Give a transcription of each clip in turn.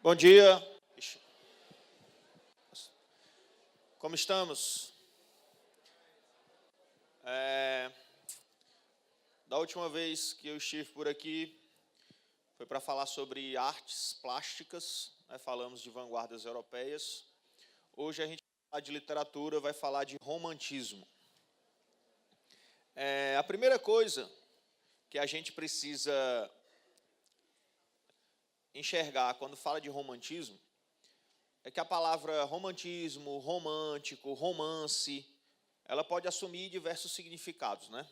Bom dia. Como estamos? Da última vez que eu estive por aqui, foi para falar sobre artes plásticas, né? Falamos de vanguardas europeias. Hoje a gente vai falar de literatura, vai falar de romantismo. A primeira coisa que a gente precisa enxergar quando fala de romantismo é que a palavra romantismo, romântico, romance, ela pode assumir diversos significados, né?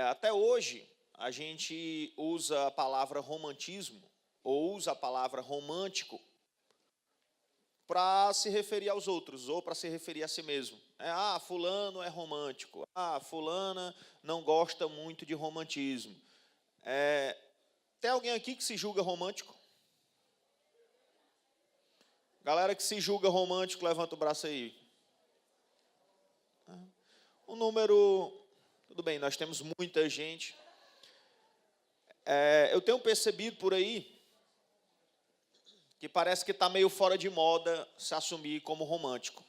Até hoje, a gente usa a palavra romantismo, ou usa a palavra romântico, para se referir aos outros, ou para se referir a si mesmo. Fulano é romântico. Fulana não gosta muito de romantismo. Tem alguém aqui que se julga romântico? Galera que se julga romântico, levanta o braço aí. O número... Tudo bem, nós temos muita gente. Eu tenho percebido por aí que parece que está meio fora de moda se assumir como romântico.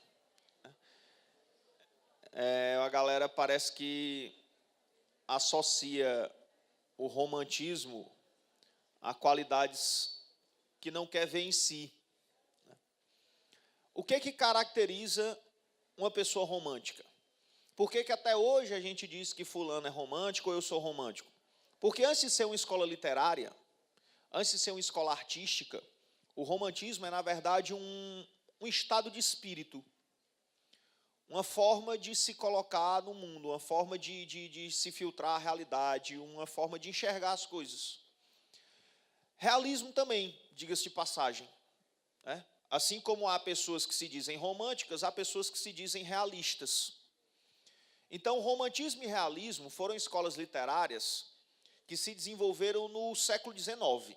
A galera parece que associa o romantismo a qualidades que não quer ver em si. O que caracteriza uma pessoa romântica? Por que até hoje a gente diz que fulano é romântico ou eu sou romântico? Porque antes de ser uma escola literária, antes de ser uma escola artística, o romantismo é, na verdade, um estado de espírito, uma forma de se colocar no mundo, uma forma de se filtrar a realidade, uma forma de enxergar as coisas. Realismo também, diga-se de passagem, né? Assim como há pessoas que se dizem românticas, há pessoas que se dizem realistas. Então, romantismo e realismo foram escolas literárias que se desenvolveram no século XIX.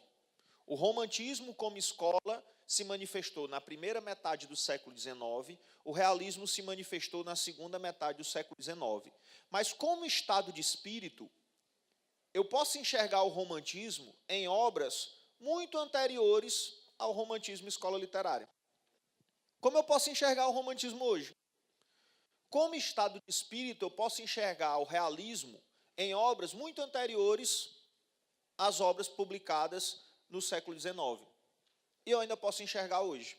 O romantismo, como escola, se manifestou na primeira metade do século XIX, o realismo se manifestou na segunda metade do século XIX. Mas, como estado de espírito, eu posso enxergar o romantismo em obras muito anteriores ao romantismo escola literária. Como eu posso enxergar o romantismo hoje? Como estado de espírito, eu posso enxergar o realismo em obras muito anteriores às obras publicadas no século XIX. E eu ainda posso enxergar hoje.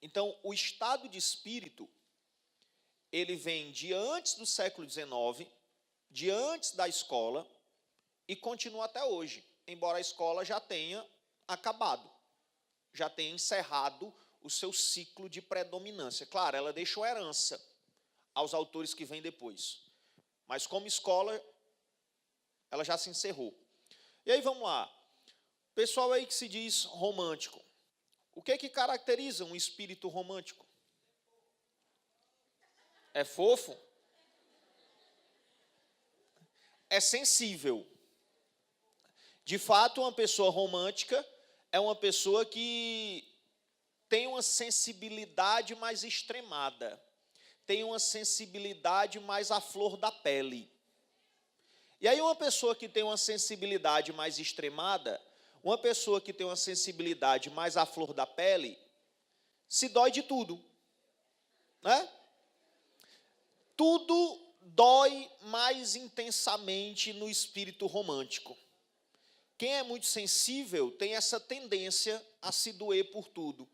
Então, o estado de espírito, ele vem de antes do século XIX, de antes da escola, e continua até hoje, embora a escola já tenha acabado, já tenha encerrado o seu ciclo de predominância. Claro, ela deixou herança aos autores que vêm depois, mas como escola, ela já se encerrou. E aí, vamos lá. Pessoal aí que se diz romântico. O que caracteriza um espírito romântico? É fofo? É sensível. De fato, uma pessoa romântica é uma pessoa que tem uma sensibilidade mais extremada, tem uma sensibilidade mais à flor da pele. E aí, uma pessoa que tem uma sensibilidade mais extremada, uma pessoa que tem uma sensibilidade mais à flor da pele, se dói de tudo, né? Tudo dói mais intensamente no espírito romântico. Quem é muito sensível tem essa tendência a se doer por tudo,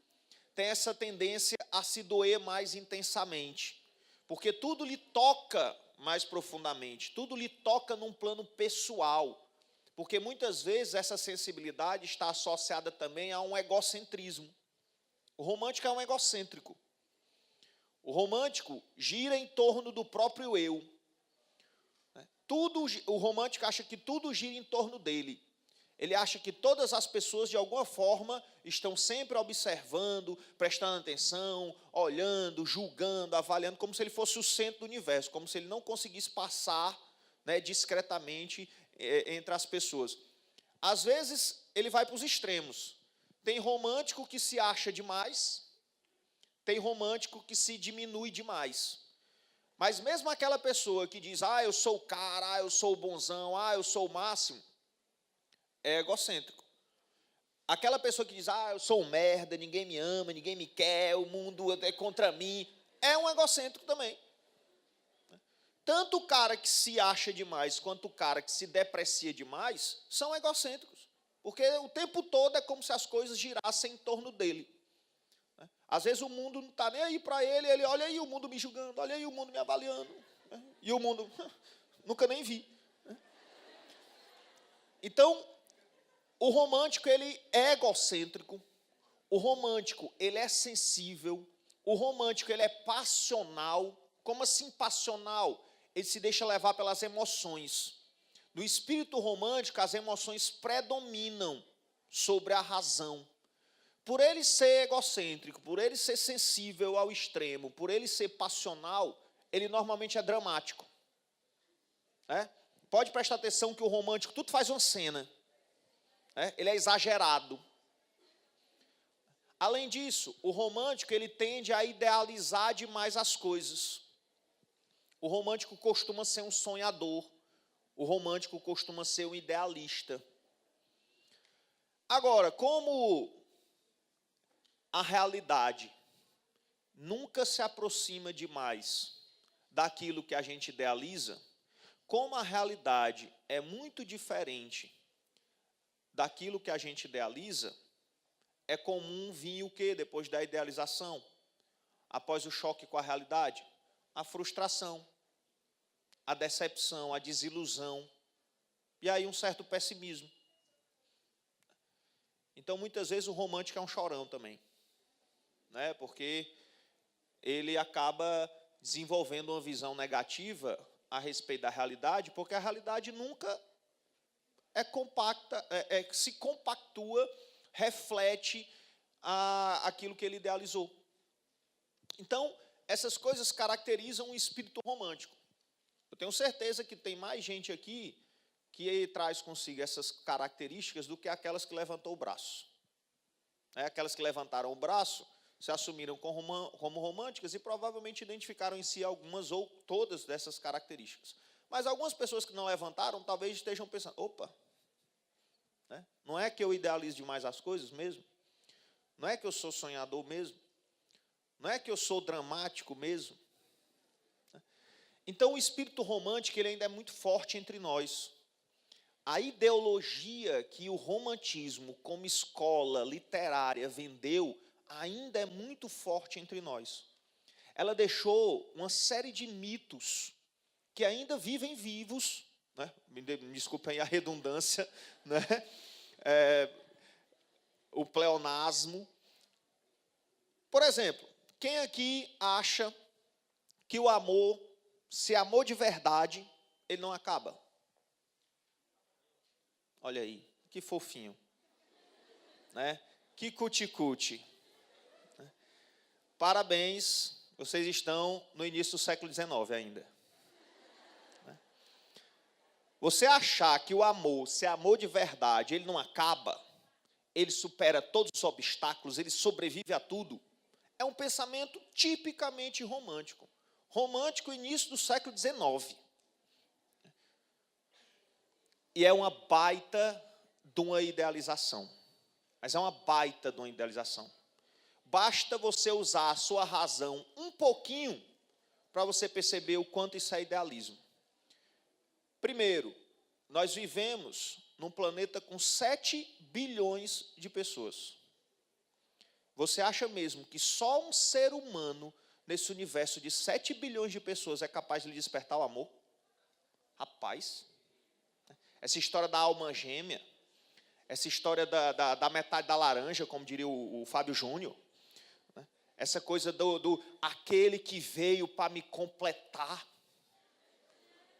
tem essa tendência a se doer mais intensamente, porque tudo lhe toca mais profundamente, tudo lhe toca num plano pessoal, porque muitas vezes essa sensibilidade está associada também a um egocentrismo. O romântico é um egocêntrico. O romântico gira em torno do próprio eu. O romântico acha que tudo gira em torno dele. Ele acha que todas as pessoas, de alguma forma, estão sempre observando, prestando atenção, olhando, julgando, avaliando, como se ele fosse o centro do universo, como se ele não conseguisse passar, né, discretamente entre as pessoas. Às vezes, ele vai para os extremos. Tem romântico que se acha demais, tem romântico que se diminui demais. Mas mesmo aquela pessoa que diz, eu sou o cara, eu sou o bonzão, eu sou o máximo, é egocêntrico. Aquela pessoa que diz, eu sou um merda, ninguém me ama, ninguém me quer, o mundo é contra mim, é um egocêntrico também. Tanto o cara que se acha demais, quanto o cara que se deprecia demais, são egocêntricos. Porque o tempo todo é como se as coisas girassem em torno dele. Às vezes o mundo não está nem aí para ele, ele olha aí o mundo me julgando, olha aí o mundo me avaliando. E o mundo, nunca nem vi. Então, o romântico, ele é egocêntrico, o romântico, ele é sensível, o romântico, ele é passional. Como assim passional? Ele se deixa levar pelas emoções. No espírito romântico, as emoções predominam sobre a razão. Por ele ser egocêntrico, por ele ser sensível ao extremo, por ele ser passional, ele normalmente é dramático. Pode prestar atenção que o romântico tudo faz uma cena. Ele é exagerado. Além disso, o romântico ele tende a idealizar demais as coisas. O romântico costuma ser um sonhador. O romântico costuma ser um idealista. Agora, como a realidade nunca se aproxima demais daquilo que a gente idealiza, como a realidade é muito diferente daquilo que a gente idealiza, é comum vir o quê? Depois da idealização, após o choque com a realidade, a frustração, a decepção, a desilusão, e aí um certo pessimismo. Então, muitas vezes, o romântico é um chorão também, porque ele acaba desenvolvendo uma visão negativa a respeito da realidade, porque a realidade nunca é compacta, se compactua, reflete aquilo que ele idealizou. Então, essas coisas caracterizam o espírito romântico. Eu tenho certeza que tem mais gente aqui que traz consigo essas características do que aquelas que levantou o braço. Aquelas que levantaram o braço se assumiram como românticas e provavelmente identificaram em si algumas ou todas dessas características. Mas algumas pessoas que não levantaram talvez estejam pensando, opa, não é que eu idealizo demais as coisas mesmo? Não é que eu sou sonhador mesmo? Não é que eu sou dramático mesmo? Então, o espírito romântico ele ainda é muito forte entre nós. A ideologia que o romantismo, como escola literária, vendeu, ainda é muito forte entre nós. Ela deixou uma série de mitos que ainda vivem vivos, me desculpem a redundância, o pleonasmo. Por exemplo, quem aqui acha que o amor, se amor de verdade, ele não acaba? Olha aí, que fofinho, Que cuti-cuti. Parabéns, vocês estão no início do século XIX ainda. Você achar que o amor, se é amor de verdade, ele não acaba, ele supera todos os obstáculos, ele sobrevive a tudo, é um pensamento tipicamente romântico. Romântico, início do século XIX. E é uma baita de uma idealização. Mas é uma baita de uma idealização. Basta você usar a sua razão um pouquinho para você perceber o quanto isso é idealismo. Primeiro, nós vivemos num planeta com 7 bilhões de pessoas. Você acha mesmo que só um ser humano nesse universo de 7 bilhões de pessoas é capaz de lhe despertar o amor? Rapaz, essa história da alma gêmea, essa história da metade da laranja, como diria o Fábio Júnior, essa coisa do aquele que veio para me completar.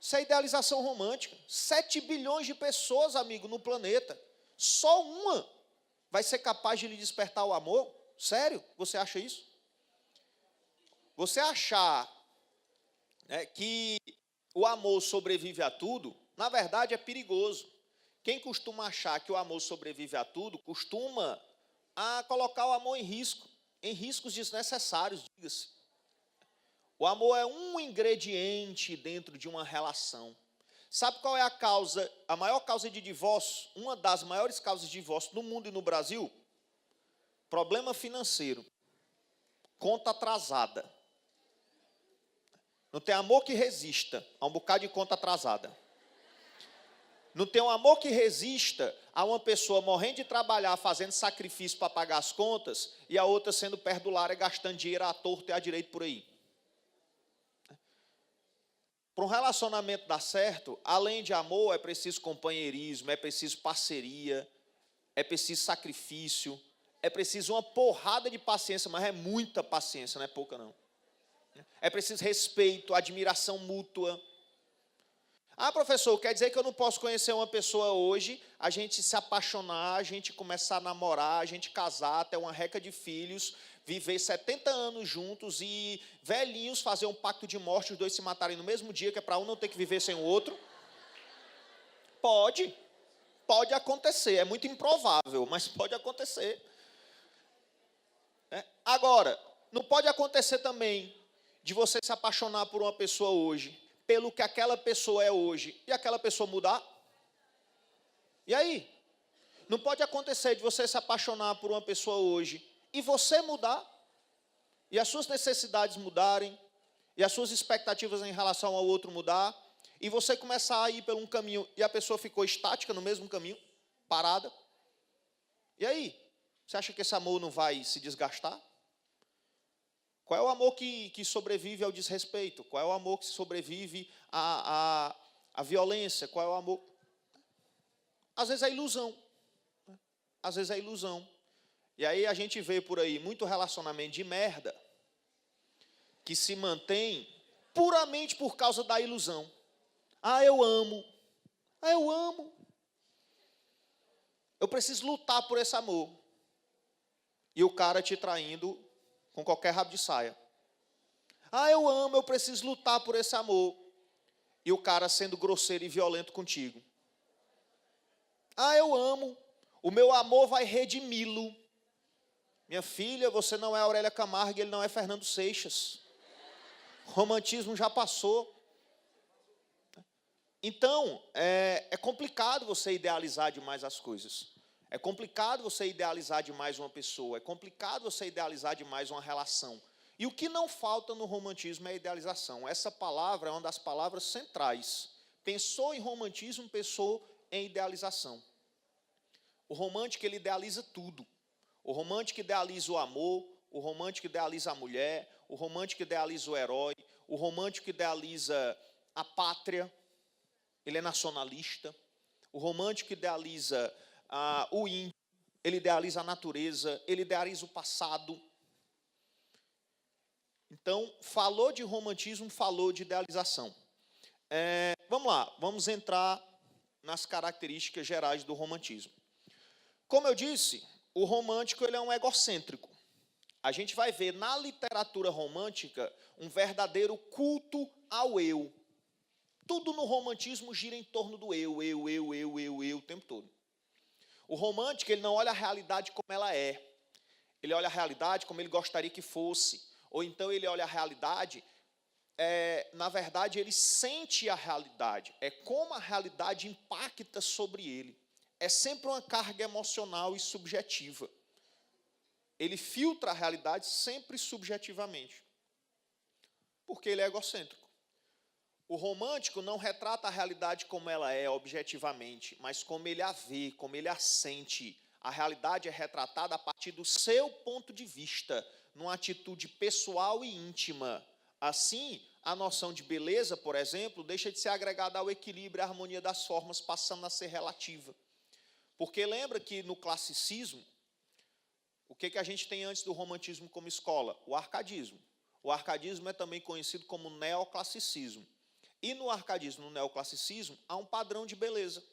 Isso é idealização romântica. 7 bilhões de pessoas, amigo, no planeta. Só uma vai ser capaz de lhe despertar o amor? Sério? Você acha isso? Você achar que o amor sobrevive a tudo, na verdade é perigoso. Quem costuma achar que o amor sobrevive a tudo, costuma a colocar o amor em riscos desnecessários, diga-se. O amor é um ingrediente dentro de uma relação. Sabe qual é a maior causa de divórcio? Uma das maiores causas de divórcio no mundo e no Brasil? Problema financeiro. Conta atrasada. Não tem amor que resista a um bocado de conta atrasada. Não tem um amor que resista a uma pessoa morrendo de trabalhar, fazendo sacrifício para pagar as contas, e a outra sendo perdulária, gastando dinheiro à torta e à direito por aí. Para um relacionamento dar certo, além de amor, é preciso companheirismo, é preciso parceria, é preciso sacrifício, é preciso uma porrada de paciência, mas é muita paciência, não é pouca não. É preciso respeito, admiração mútua. Ah, professor, quer dizer que eu não posso conhecer uma pessoa hoje, a gente se apaixonar, a gente começar a namorar, a gente casar, ter uma reca de filhos, viver 70 anos juntos e velhinhos fazer um pacto de morte, os dois se matarem no mesmo dia, que é para um não ter que viver sem o outro? Pode acontecer, é muito improvável, mas pode acontecer. Agora, não pode acontecer também de você se apaixonar por uma pessoa hoje, pelo que aquela pessoa é hoje, e aquela pessoa mudar? E aí? Não pode acontecer de você se apaixonar por uma pessoa hoje, e você mudar, e as suas necessidades mudarem, e as suas expectativas em relação ao outro mudar, e você começar a ir por um caminho, e a pessoa ficou estática no mesmo caminho, parada. E aí? Você acha que esse amor não vai se desgastar? Qual é o amor que sobrevive ao desrespeito? Qual é o amor que sobrevive à violência? Qual é o amor? Às vezes é ilusão. Às vezes é ilusão. E aí a gente vê por aí muito relacionamento de merda que se mantém puramente por causa da ilusão. Ah, eu amo. Ah, eu amo. Eu preciso lutar por esse amor. E o cara te traindo com qualquer rabo de saia. Ah, eu amo, eu preciso lutar por esse amor. E o cara sendo grosseiro e violento contigo. Ah, eu amo, o meu amor vai redimi-lo. Minha filha, você não é Aurélia Camargo e ele não é Fernando Seixas. O romantismo já passou. Então, é complicado você idealizar demais as coisas. É complicado você idealizar demais uma pessoa, é complicado você idealizar demais uma relação. E o que não falta no romantismo é a idealização. Essa palavra é uma das palavras centrais. Pensou em romantismo, pensou em idealização. O romântico, ele idealiza tudo. O romântico idealiza o amor, o romântico idealiza a mulher, o romântico idealiza o herói, o romântico idealiza a pátria, ele é nacionalista. O romântico idealiza o índio, ele idealiza a natureza, ele idealiza o passado. Então, falou de romantismo, falou de idealização. Vamos lá, vamos entrar nas características gerais do romantismo. Como eu disse, o romântico ele é um egocêntrico. A gente vai ver na literatura romântica um verdadeiro culto ao eu. Tudo no romantismo gira em torno do eu o tempo todo. O romântico, ele não olha a realidade como ela é. Ele olha a realidade como ele gostaria que fosse. Ou então ele olha a realidade, na verdade, ele sente a realidade. É como a realidade impacta sobre ele. É sempre uma carga emocional e subjetiva. Ele filtra a realidade sempre subjetivamente. Porque ele é egocêntrico. O romântico não retrata a realidade como ela é objetivamente, mas como ele a vê, como ele a sente. A realidade é retratada a partir do seu ponto de vista, numa atitude pessoal e íntima. Assim, a noção de beleza, por exemplo, deixa de ser agregada ao equilíbrio e à harmonia das formas, passando a ser relativa. Porque lembra que no classicismo, o que a gente tem antes do romantismo como escola? O arcadismo. O arcadismo é também conhecido como neoclassicismo. E no arcadismo, no neoclassicismo, há um padrão de beleza,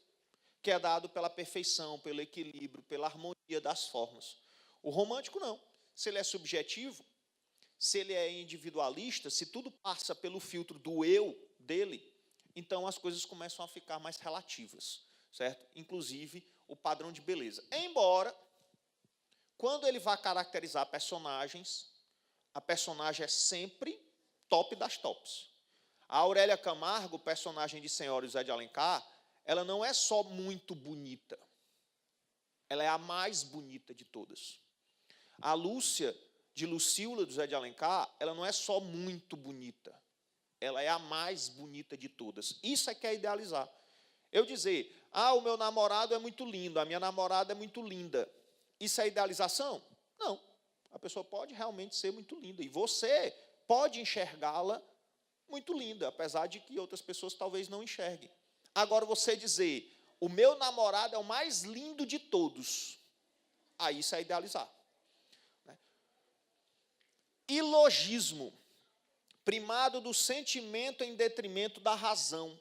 que é dado pela perfeição, pelo equilíbrio, pela harmonia das formas. O romântico não. Se ele é subjetivo, se ele é individualista, se tudo passa pelo filtro do eu dele, então as coisas começam a ficar mais relativas, certo? Inclusive o padrão de beleza. Embora, quando ele vai caracterizar personagens, a personagem é sempre top das tops. A Aurélia Camargo, personagem de Senhora José de Alencar, ela não é só muito bonita. Ela é a mais bonita de todas. A Lúcia, de Lucília, do José de Alencar, ela não é só muito bonita. Ela é a mais bonita de todas. Isso é que é idealizar. Eu dizer, o meu namorado é muito lindo, a minha namorada é muito linda. Isso é idealização? Não. A pessoa pode realmente ser muito linda. E você pode enxergá-la muito linda, apesar de que outras pessoas talvez não enxerguem. Agora, você dizer, o meu namorado é o mais lindo de todos, aí isso é idealizar. Ilogismo, primado do sentimento em detrimento da razão,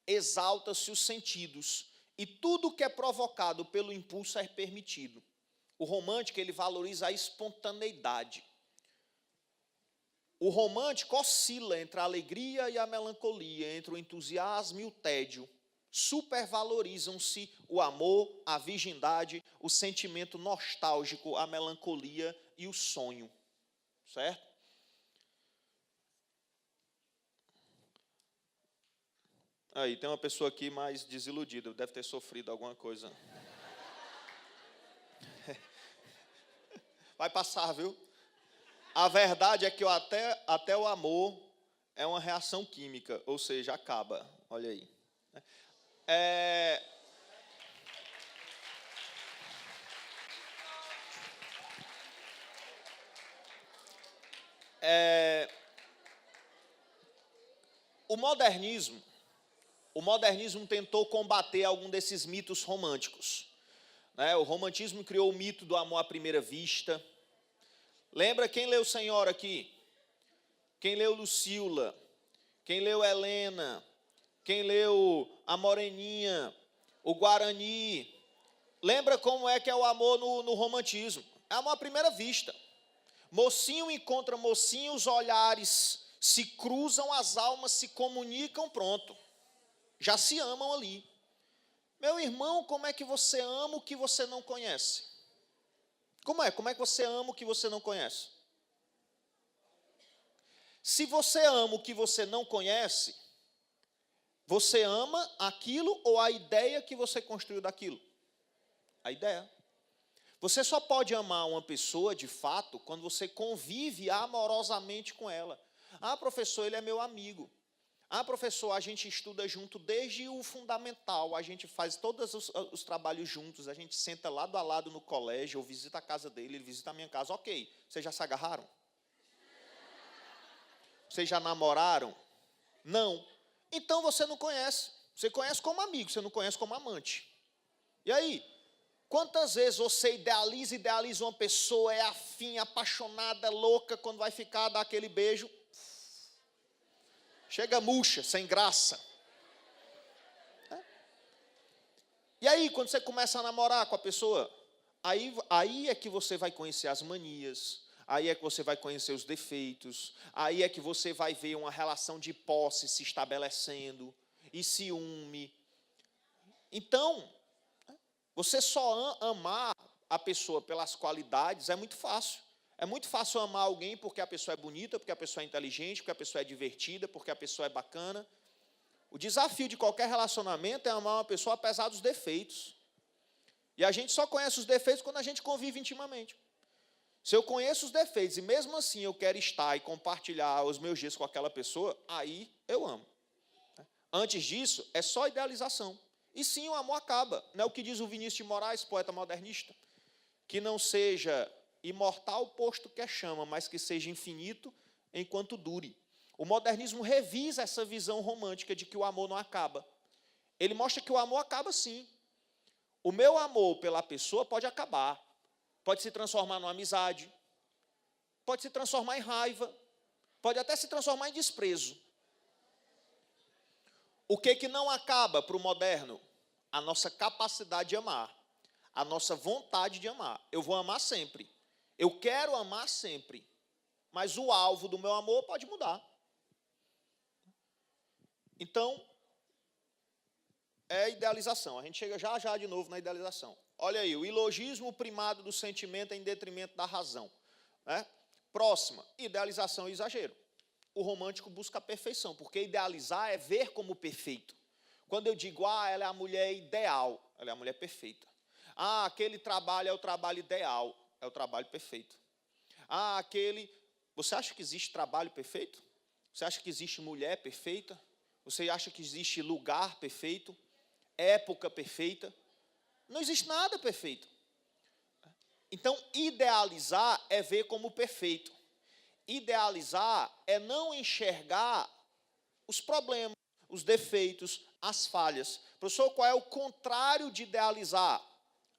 exalta-se os sentidos, e tudo que é provocado pelo impulso é permitido. O romântico, ele valoriza a espontaneidade. O romântico oscila entre a alegria e a melancolia, entre o entusiasmo e o tédio. Supervalorizam-se o amor, a virgindade, o sentimento nostálgico, a melancolia e o sonho. Certo? Aí, tem uma pessoa aqui mais desiludida, deve ter sofrido alguma coisa. Vai passar, viu? A verdade é que até o amor é uma reação química, ou seja, acaba. Olha aí. O modernismo tentou combater algum desses mitos românticos. O romantismo criou o mito do amor à primeira vista. Lembra quem leu Senhora aqui? Quem leu Lucília? Quem leu Helena? Quem leu a Moreninha? O Guarani? Lembra como é que é o amor no romantismo? É amor à primeira vista. Mocinho encontra mocinho, os olhares se cruzam, as almas se comunicam, pronto. Já se amam ali. Meu irmão, como é que você ama o que você não conhece? Como é que você ama o que você não conhece? Se você ama o que você não conhece, você ama aquilo ou a ideia que você construiu daquilo? A ideia. Você só pode amar uma pessoa, de fato, quando você convive amorosamente com ela. Professor, ele é meu amigo. Professor, a gente estuda junto desde o fundamental, a gente faz todos os trabalhos juntos, a gente senta lado a lado no colégio, eu visito a casa dele, ele visita a minha casa. Ok, vocês já se agarraram? Vocês já namoraram? Não. Então você não conhece. Você conhece como amigo, você não conhece como amante. E aí? Quantas vezes você idealiza uma pessoa, é afim, apaixonada, louca, quando vai ficar, dá aquele beijo, chega murcha, sem graça. E aí, quando você começa a namorar com a pessoa, aí é que você vai conhecer as manias, aí é que você vai conhecer os defeitos, aí é que você vai ver uma relação de posse se estabelecendo, e ciúme. Então, você só amar a pessoa pelas qualidades é muito fácil. É muito fácil amar alguém porque a pessoa é bonita, porque a pessoa é inteligente, porque a pessoa é divertida, porque a pessoa é bacana. O desafio de qualquer relacionamento é amar uma pessoa apesar dos defeitos. E a gente só conhece os defeitos quando a gente convive intimamente. Se eu conheço os defeitos e mesmo assim eu quero estar e compartilhar os meus dias com aquela pessoa, aí eu amo. Antes disso, é só idealização. E sim, o amor acaba. Não é o que diz o Vinícius de Moraes, poeta modernista? Que não seja imortal posto que é chama, mas que seja infinito enquanto dure. O modernismo revisa essa visão romântica de que o amor não acaba. Ele mostra que o amor acaba sim. O meu amor pela pessoa pode acabar, pode se transformar numa amizade, pode se transformar em raiva, pode até se transformar em desprezo. O que não acaba para o moderno? A nossa capacidade de amar, a nossa vontade de amar. Eu vou amar sempre. Eu quero amar sempre, mas o alvo do meu amor pode mudar. Então, é idealização. A gente chega já de novo na idealização. Olha aí, o ilogismo primado do sentimento em detrimento da razão. Próxima, idealização e exagero. o romântico busca a perfeição, porque idealizar é ver como perfeito. Quando eu digo, ela é a mulher ideal, ela é a mulher perfeita. Aquele trabalho é o trabalho ideal, é o trabalho perfeito. Você acha que existe trabalho perfeito? Você acha que existe mulher perfeita? Você acha que existe lugar perfeito? Época perfeita? Não existe nada perfeito. Então, idealizar é ver como perfeito. Idealizar é não enxergar os problemas, os defeitos, as falhas. Professor, qual é o contrário de idealizar?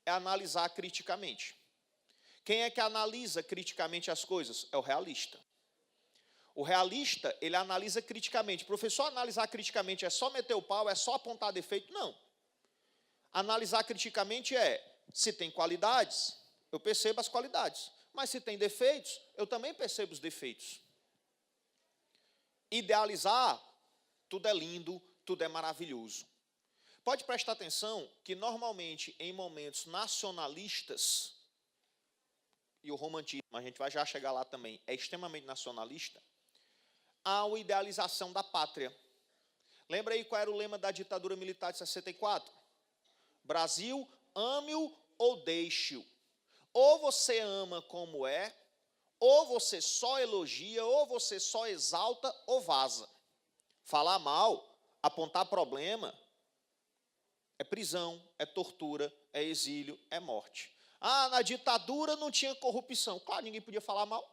É analisar criticamente. Quem é que analisa criticamente as coisas? É o realista. O realista, ele analisa criticamente. Professor, analisar criticamente é só meter o pau, é só apontar defeito? Não. Analisar criticamente se tem qualidades, eu percebo as qualidades. Mas se tem defeitos, eu também percebo os defeitos. Idealizar, tudo é lindo, tudo é maravilhoso. Pode prestar atenção que, normalmente, em momentos nacionalistas, e o romantismo, a gente vai já chegar lá também, é extremamente nacionalista, há uma idealização da pátria. Lembra aí qual era o lema da ditadura militar de 64? Brasil, ame-o ou deixe-o. Ou você ama como é, ou você só elogia, ou você só exalta, ou vaza. Falar mal, apontar problema, é prisão, é tortura, é exílio, é morte. Na ditadura não tinha corrupção. Claro, ninguém podia falar mal.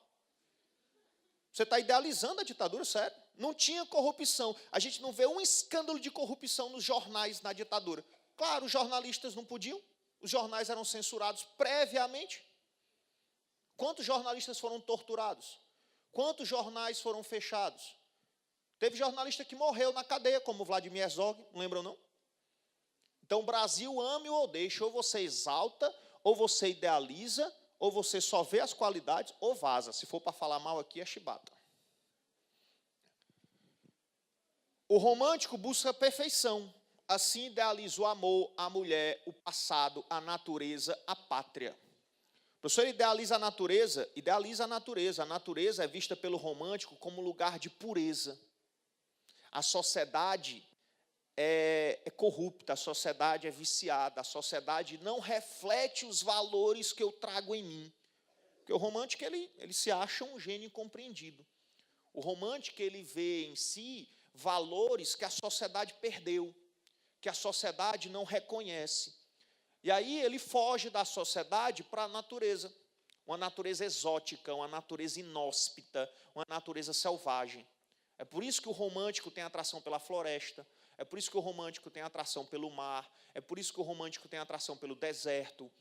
Você está idealizando a ditadura, sério. Não tinha corrupção. A gente não vê um escândalo de corrupção nos jornais na ditadura. Claro, os jornalistas não podiam. Os jornais eram censurados previamente. Quantos jornalistas foram torturados? Quantos jornais foram fechados? Teve jornalista que morreu na cadeia, como Vladimir Herzog, não lembram não? Então, o Brasil ame ou deixe, ou você exalta, ou você idealiza, ou você só vê as qualidades, ou vaza. Se for para falar mal aqui, é chibata. O romântico busca a perfeição. Assim idealiza o amor, a mulher, o passado, a natureza, a pátria. O professor idealiza a natureza, idealiza a natureza. A natureza é vista pelo romântico como lugar de pureza. A sociedade é corrupta, a sociedade é viciada, a sociedade não reflete os valores que eu trago em mim. Porque o romântico, ele se acha um gênio incompreendido. O romântico, ele vê em si valores que a sociedade perdeu, que a sociedade não reconhece. E aí ele foge da sociedade para a natureza. Uma natureza exótica, uma natureza inóspita, uma natureza selvagem. É por isso que o romântico tem atração pela floresta, é por isso que o romântico tem atração pelo mar, é por isso que o romântico tem atração pelo deserto.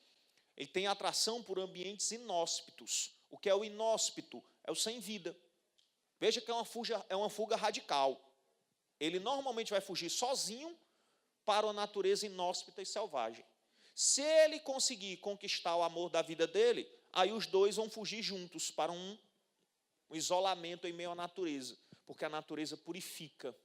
Ele tem atração por ambientes inóspitos. O que é o inóspito? É o sem vida. Veja que é uma fuga radical. Ele normalmente vai fugir sozinho para uma natureza inóspita e selvagem. Se ele conseguir conquistar o amor da vida dele, aí os dois vão fugir juntos para um isolamento em meio à natureza, porque a natureza purifica.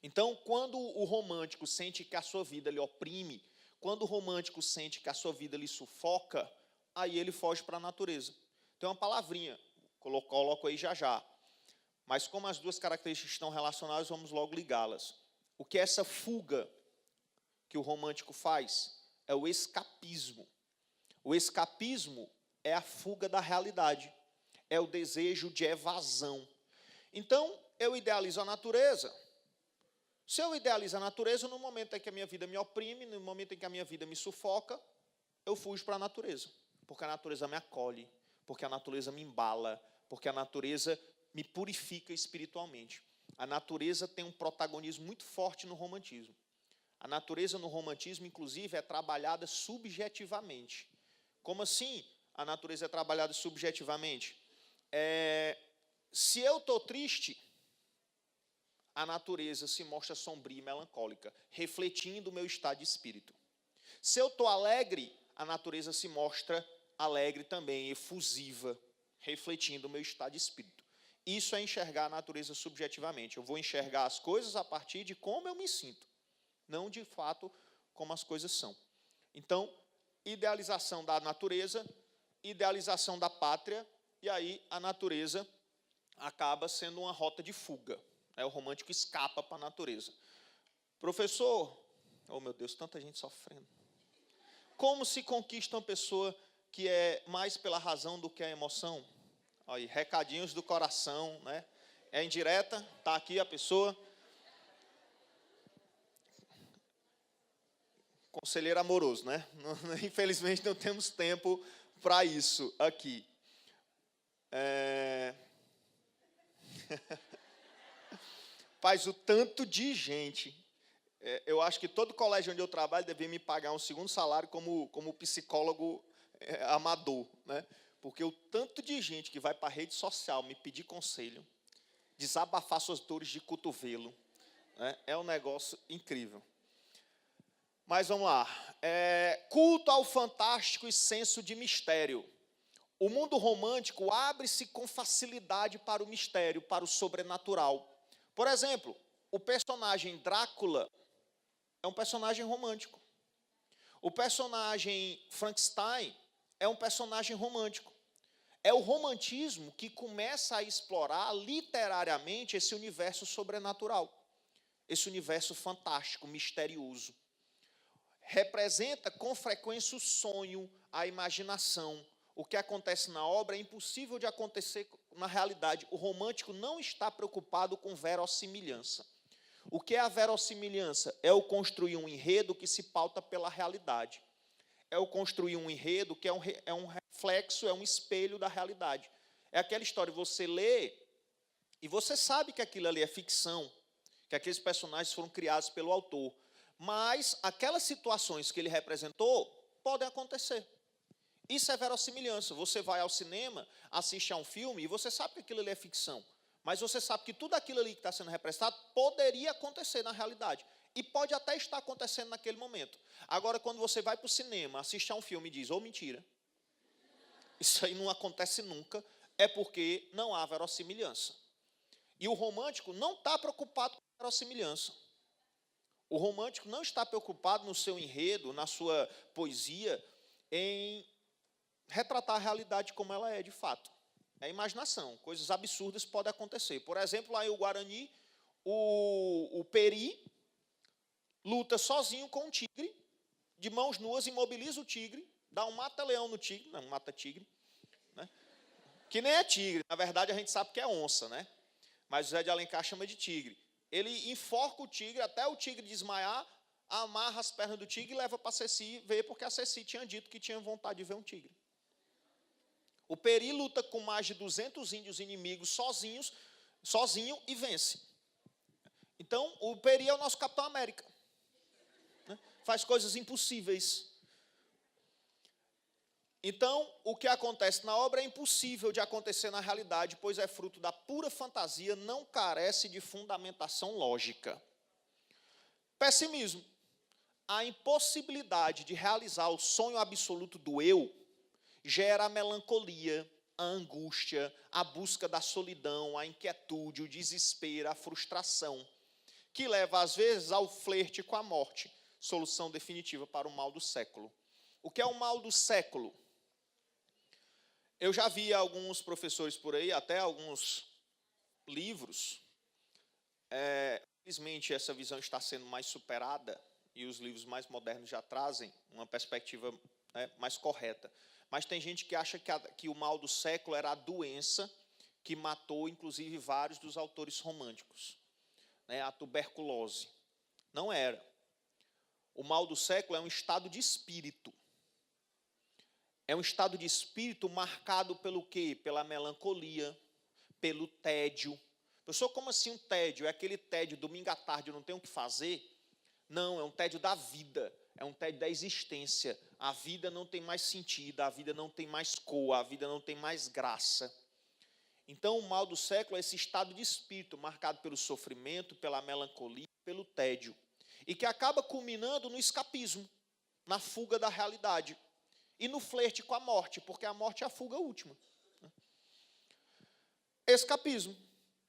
Então, quando o romântico sente que a sua vida lhe oprime, quando o romântico sente que a sua vida lhe sufoca, aí ele foge para a natureza. Tem uma palavrinha, coloco aí já. Mas como as duas características estão relacionadas, vamos logo ligá-las. O que é essa fuga que o romântico faz? É o escapismo. O escapismo é a fuga da realidade. É o desejo de evasão. Então, eu idealizo a natureza. Se eu idealizo a natureza, no momento em que a minha vida me oprime, no momento em que a minha vida me sufoca, eu fujo para a natureza. Porque a natureza me acolhe, porque a natureza me embala, porque a natureza me purifica espiritualmente. A natureza tem um protagonismo muito forte no romantismo. A natureza no romantismo, inclusive, é trabalhada subjetivamente. Como assim a natureza é trabalhada subjetivamente? Se eu estou triste, a natureza se mostra sombria e melancólica, refletindo o meu estado de espírito. Se eu estou alegre, a natureza se mostra alegre também, efusiva, refletindo o meu estado de espírito. Isso é enxergar a natureza subjetivamente. Eu vou enxergar as coisas a partir de como eu me sinto, não de fato como as coisas são. Então, idealização da natureza, idealização da pátria, e aí a natureza acaba sendo uma rota de fuga. O romântico escapa para a natureza. Professor, oh meu Deus, tanta gente sofrendo. Como se conquista uma pessoa que é mais pela razão do que a emoção? Aí, recadinhos do coração, né? É indireta, está aqui a pessoa. Conselheiro amoroso, né? Infelizmente não temos tempo para isso aqui. Faz o tanto de gente. Eu acho que todo colégio onde eu trabalho devia me pagar um segundo salário como psicólogo amador, né? Porque o tanto de gente que vai para a rede social me pedir conselho, desabafar suas dores de cotovelo, né? É um negócio incrível. Mas vamos lá. Culto ao fantástico e senso de mistério. O mundo romântico abre-se com facilidade para o mistério, para o sobrenatural. Por exemplo, o personagem Drácula é um personagem romântico. O personagem Frankenstein é um personagem romântico. É o romantismo que começa a explorar literariamente esse universo sobrenatural, esse universo fantástico, misterioso. Representa com frequência o sonho, a imaginação. O que acontece na obra é impossível de acontecer na realidade. O romântico não está preocupado com verossimilhança. O que é a verossimilhança? É o construir um enredo que se pauta pela realidade. É o construir um enredo que é um reflexo, é um espelho da realidade. É aquela história, você lê e você sabe que aquilo ali é ficção, que aqueles personagens foram criados pelo autor. Mas aquelas situações que ele representou podem acontecer. Isso é verossimilhança. Você vai ao cinema, assiste a um filme e você sabe que aquilo ali é ficção. Mas você sabe que tudo aquilo ali que está sendo representado poderia acontecer na realidade. E pode até estar acontecendo naquele momento. Agora, quando você vai para o cinema, assiste a um filme e diz, mentira, isso aí não acontece nunca, é porque não há verossimilhança. E o romântico não está preocupado com a verossimilhança. O romântico não está preocupado no seu enredo, na sua poesia, em retratar a realidade como ela é de fato. É imaginação, coisas absurdas podem acontecer. Por exemplo, lá em o Guarani, o Peri luta sozinho com um tigre, de mãos nuas, imobiliza o tigre, dá um mata-leão no tigre, não, mata-tigre, né? Que nem é tigre, na verdade a gente sabe que é onça, né? Mas José de Alencar chama de tigre. Ele enforca o tigre até o tigre desmaiar, amarra as pernas do tigre e leva para a Ceci ver, porque a Ceci tinha dito que tinha vontade de ver um tigre. O Peri luta com mais de 200 índios inimigos sozinho e vence. Então, o Peri é o nosso Capitão América, né? Faz coisas impossíveis. Então, o que acontece na obra é impossível de acontecer na realidade, pois é fruto da pura fantasia, não carece de fundamentação lógica. Pessimismo. A impossibilidade de realizar o sonho absoluto do eu gera a melancolia, a angústia, a busca da solidão, a inquietude, o desespero, a frustração, que leva, às vezes, ao flerte com a morte, solução definitiva para o mal do século. O que é o mal do século? Eu já vi alguns professores por aí, até alguns livros. Infelizmente, essa visão está sendo mais superada e os livros mais modernos já trazem uma perspectiva, né, mais correta. Mas tem gente que acha que o mal do século era a doença que matou, inclusive, vários dos autores românticos, né, a tuberculose. Não era. O mal do século é um estado de espírito. É um estado de espírito marcado pelo quê? Pela melancolia, pelo tédio. Pessoal, como assim um tédio? É aquele tédio, domingo à tarde, eu não tenho o que fazer? Não, é um tédio da vida, é um tédio da existência. A vida não tem mais sentido, a vida não tem mais cor, a vida não tem mais graça. Então, o mal do século é esse estado de espírito, marcado pelo sofrimento, pela melancolia, pelo tédio. E que acaba culminando no escapismo, na fuga da realidade. E no flerte com a morte, porque a morte é a fuga última. Escapismo.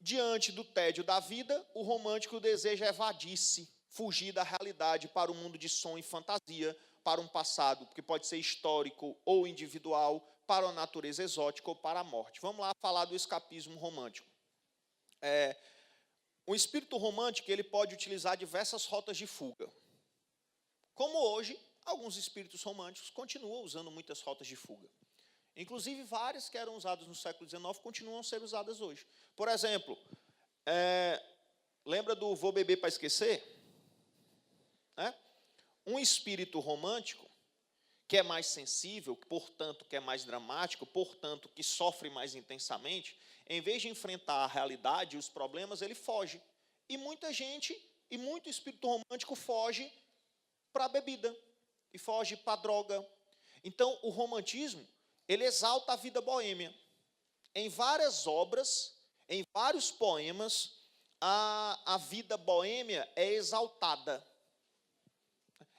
Diante do tédio da vida, o romântico deseja evadir-se, fugir da realidade para o mundo de sonho e fantasia, para um passado que pode ser histórico ou individual, para a natureza exótica ou para a morte. Vamos lá falar do escapismo romântico. O espírito romântico ele pode utilizar diversas rotas de fuga. Como hoje, alguns espíritos românticos continuam usando muitas rotas de fuga. Inclusive, várias que eram usadas no século XIX continuam a ser usadas hoje. Por exemplo, lembra do Vou Beber para Esquecer? Um espírito romântico, que é mais sensível, portanto, que é mais dramático, portanto, que sofre mais intensamente, em vez de enfrentar a realidade e os problemas, ele foge. E muita gente, e muito espírito romântico foge para a bebida, e foge para a droga. Então, o romantismo, ele exalta a vida boêmia. Em várias obras, em vários poemas, a vida boêmia é exaltada.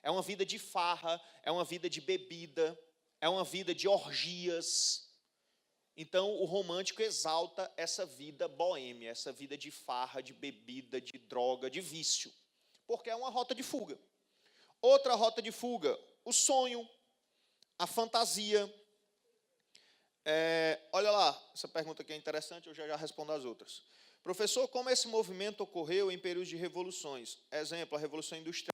É uma vida de farra, é uma vida de bebida, é uma vida de orgias. Então, o romântico exalta essa vida boêmia, essa vida de farra, de bebida, de droga, de vício. Porque é uma rota de fuga. Outra rota de fuga, o sonho, a fantasia. Olha lá, essa pergunta aqui é interessante, eu já respondo as outras. Professor, como esse movimento ocorreu em períodos de revoluções? Exemplo, a Revolução Industrial.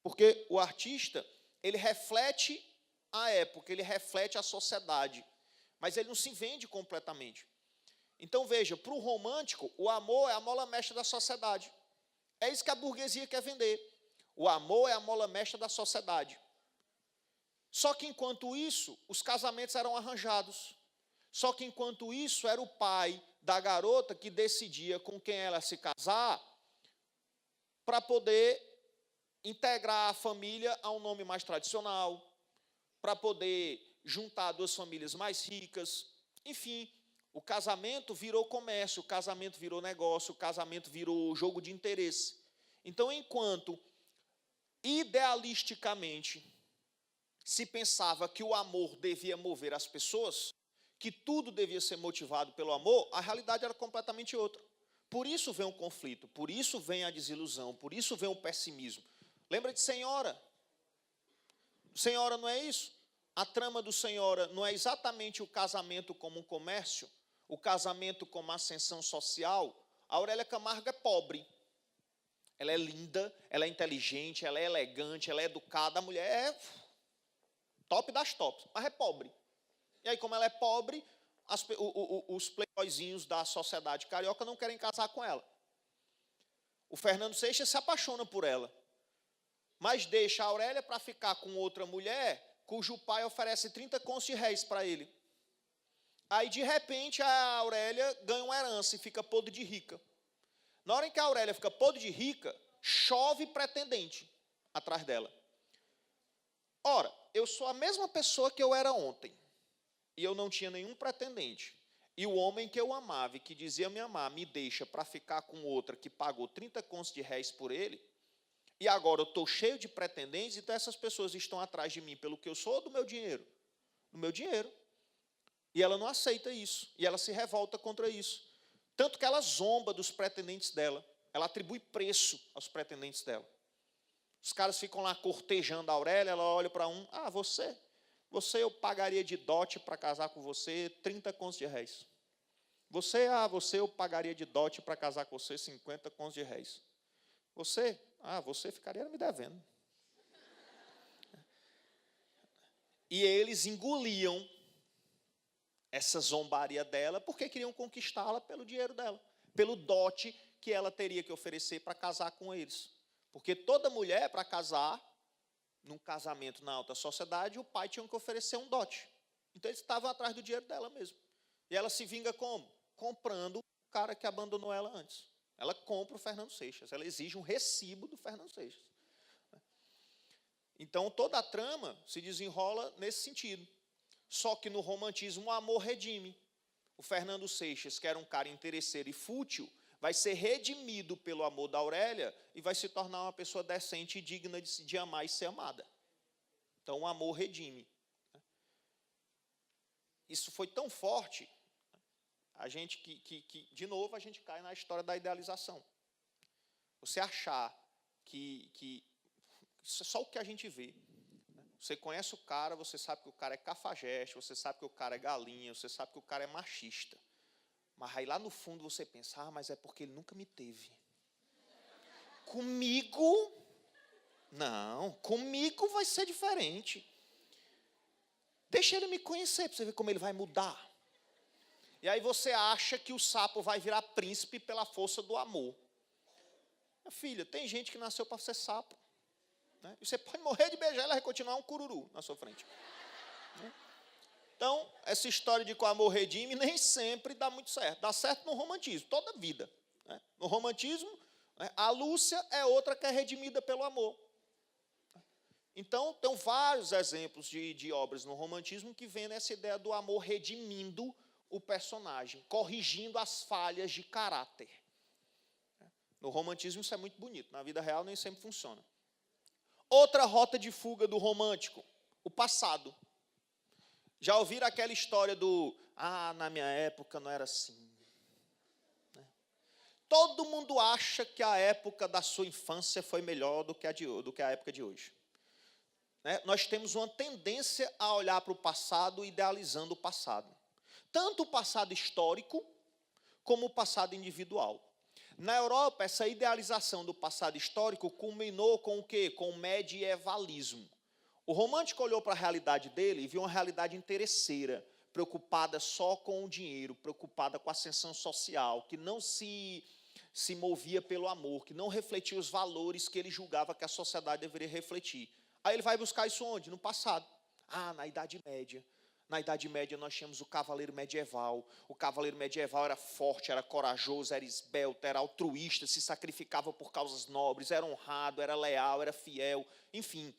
Porque o artista, ele reflete a época, ele reflete a sociedade, mas ele não se vende completamente. Então, veja, para o romântico, o amor é a mola mestra da sociedade. É isso que a burguesia quer vender. O amor é a mola mestra da sociedade. Só que, enquanto isso, os casamentos eram arranjados. Só que, enquanto isso, era o pai da garota que decidia com quem ela se casar para poder integrar a família a um nome mais tradicional, para poder juntar duas famílias mais ricas. Enfim, o casamento virou comércio, o casamento virou negócio, o casamento virou jogo de interesse. Então, enquanto idealisticamente se pensava que o amor devia mover as pessoas, que tudo devia ser motivado pelo amor, a realidade era completamente outra. Por isso vem o conflito, por isso vem a desilusão, por isso vem o pessimismo. Lembra de Senhora? Senhora não é isso? A trama do Senhora não é exatamente o casamento como um comércio, o casamento como ascensão social. A Aurélia Camargo é pobre. Ela é linda, ela é inteligente, ela é elegante, ela é educada. A mulher é top das tops, mas é pobre. E aí, como ela é pobre, os playboyzinhos da sociedade carioca não querem casar com ela. O Fernando Seixas se apaixona por ela, mas deixa a Aurélia para ficar com outra mulher, cujo pai oferece 30 contos de réis para ele. Aí, de repente, a Aurélia ganha uma herança e fica podre de rica. Na hora em que a Aurélia fica podre de rica, chove pretendente atrás dela. Ora, eu sou a mesma pessoa que eu era ontem, e eu não tinha nenhum pretendente. E o homem que eu amava e que dizia me amar, me deixa para ficar com outra que pagou 30 contos de réis por ele, e agora eu estou cheio de pretendentes, então essas pessoas estão atrás de mim pelo que eu sou ou do meu dinheiro? Do meu dinheiro. E ela não aceita isso, e ela se revolta contra isso. Tanto que ela zomba dos pretendentes dela, ela atribui preço aos pretendentes dela. Os caras ficam lá cortejando a Aurélia, ela olha para um, você eu pagaria de dote para casar com você 30 contos de réis. Você, eu pagaria de dote para casar com você 50 contos de réis. Você ficaria me devendo. E eles engoliam essa zombaria dela porque queriam conquistá-la pelo dinheiro dela, pelo dote que ela teria que oferecer para casar com eles. Porque toda mulher, para casar, num casamento na alta sociedade, o pai tinha que oferecer um dote. Então eles estavam atrás do dinheiro dela mesmo. E ela se vinga como? Comprando o cara que abandonou ela antes. Ela compra o Fernando Seixas, ela exige um recibo do Fernando Seixas. Então toda a trama se desenrola nesse sentido. Só que no romantismo o amor redime. O Fernando Seixas, que era um cara interesseiro e fútil, vai ser redimido pelo amor da Aurélia e vai se tornar uma pessoa decente e digna de amar e ser amada. Então o amor redime. Isso foi tão forte, a gente de novo, a gente cai na história da idealização. Você achar que isso é só o que a gente vê. Você conhece o cara, você sabe que o cara é cafajeste, você sabe que o cara é galinha, você sabe que o cara é machista. Mas aí lá no fundo você pensa, mas é porque ele nunca me teve. Comigo, não, comigo vai ser diferente. Deixa ele me conhecer, para você ver como ele vai mudar. E aí você acha que o sapo vai virar príncipe pela força do amor. Minha filha, tem gente que nasceu para ser sapo. Né? E você pode morrer de beijar, ela vai continuar um cururu na sua frente. Né? Então, essa história de que o amor redime nem sempre dá muito certo. Dá certo no romantismo, toda a vida. Né? No romantismo, né, a Lúcia é outra que é redimida pelo amor. Então, tem vários exemplos de obras no romantismo que vêm nessa ideia do amor redimindo o personagem, corrigindo as falhas de caráter. No romantismo isso é muito bonito, na vida real nem sempre funciona. Outra rota de fuga do romântico, o passado. Já ouviram aquela história do, na minha época não era assim. Né? Todo mundo acha que a época da sua infância foi melhor do que a época de hoje. Né? Nós temos uma tendência a olhar para o passado idealizando o passado. Tanto o passado histórico, como o passado individual. Na Europa, essa idealização do passado histórico culminou com o quê? Com o medievalismo. O romântico olhou para a realidade dele e viu uma realidade interesseira, preocupada só com o dinheiro, preocupada com a ascensão social, que não se movia pelo amor, que não refletia os valores que ele julgava que a sociedade deveria refletir. Aí ele vai buscar isso onde? No passado. Na Idade Média. Na Idade Média nós tínhamos o cavaleiro medieval. O cavaleiro medieval era forte, era corajoso, era esbelto, era altruísta, se sacrificava por causas nobres, era honrado, era leal, era fiel, enfim.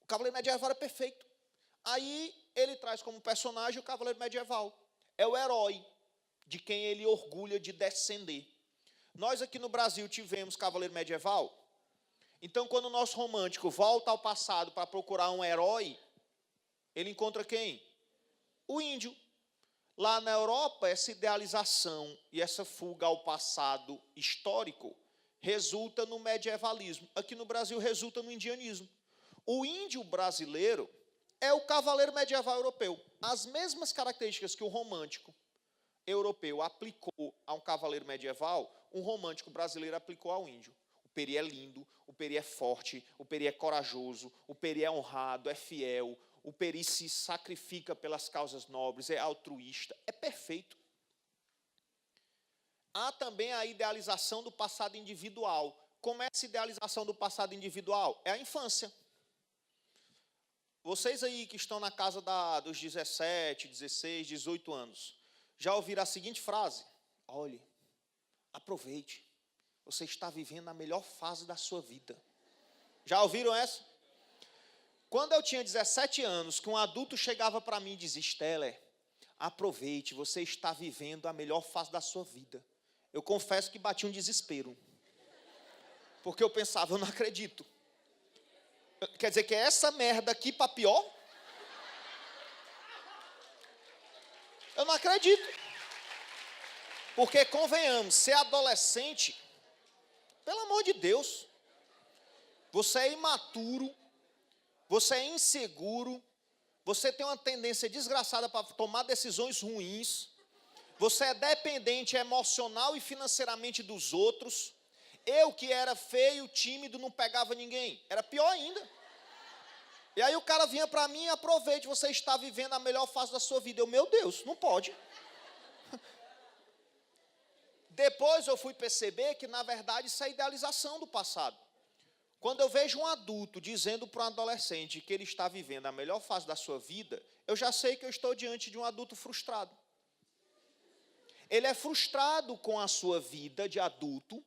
O cavaleiro medieval era perfeito. Aí ele traz como personagem o cavaleiro medieval. É o herói de quem ele orgulha de descender. Nós aqui no Brasil tivemos cavaleiro medieval. Então, quando o nosso romântico volta ao passado para procurar um herói, ele encontra quem? O índio. Lá na Europa, essa idealização e essa fuga ao passado histórico resulta no medievalismo. Aqui no Brasil, resulta no indianismo. O índio brasileiro é o cavaleiro medieval europeu. As mesmas características que o romântico europeu aplicou a um cavaleiro medieval, um romântico brasileiro aplicou ao índio. O peri é lindo, o peri é forte, o peri é corajoso, o peri é honrado, é fiel, o peri se sacrifica pelas causas nobres, é altruísta, é perfeito. Há também a idealização do passado individual. Como é essa idealização do passado individual? É a infância. Vocês aí que estão na casa dos 17, 16, 18 anos, já ouviram a seguinte frase? Olhe, aproveite, você está vivendo a melhor fase da sua vida. Já ouviram essa? Quando eu tinha 17 anos, que um adulto chegava para mim e dizia, Steller, aproveite, você está vivendo a melhor fase da sua vida. Eu confesso que bati um desespero. Porque eu pensava, eu não acredito. Quer dizer que é essa merda aqui para pior? Eu não acredito. Porque, convenhamos, ser adolescente, pelo amor de Deus, você é imaturo, você é inseguro, você tem uma tendência desgraçada para tomar decisões ruins, você é dependente emocional e financeiramente dos outros. Eu que era feio, tímido, não pegava ninguém, era pior ainda. E aí o cara vinha para mim: aproveite, você está vivendo a melhor fase da sua vida. Eu, meu Deus, não pode. Depois eu fui perceber que, na verdade, isso é idealização do passado. Quando eu vejo um adulto dizendo para um adolescente que ele está vivendo a melhor fase da sua vida, eu já sei que eu estou diante de um adulto frustrado. Ele é frustrado com a sua vida de adulto,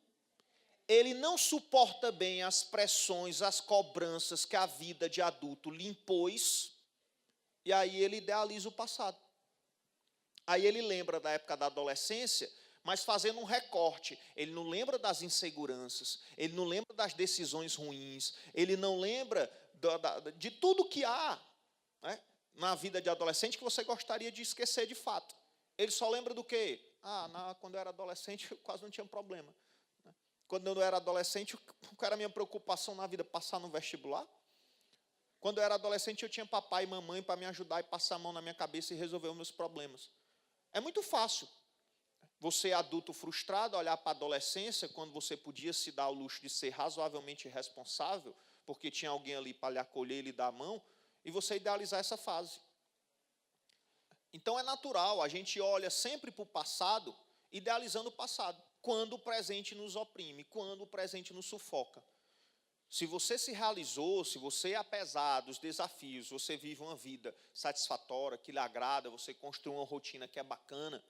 ele não suporta bem as pressões, as cobranças que a vida de adulto lhe impôs, e aí ele idealiza o passado. Aí ele lembra da época da adolescência, mas fazendo um recorte. Ele não lembra das inseguranças, ele não lembra das decisões ruins, ele não lembra de tudo que há, né, na vida de adolescente que você gostaria de esquecer de fato. Ele só lembra do quê? Quando eu era adolescente, eu quase não tinha problema. Quando eu era adolescente, qual era a minha preocupação na vida? Passar no vestibular? Quando eu era adolescente, eu tinha papai e mamãe para me ajudar e passar a mão na minha cabeça e resolver os meus problemas. É muito fácil você, adulto frustrado, olhar para a adolescência, quando você podia se dar o luxo de ser razoavelmente responsável, porque tinha alguém ali para lhe acolher e lhe dar a mão, e você idealizar essa fase. Então é natural, a gente olha sempre para o passado, idealizando o passado, quando o presente nos oprime, quando o presente nos sufoca. Se você se realizou, se você, apesar dos desafios, você vive uma vida satisfatória, que lhe agrada, você construiu uma rotina que é bacana,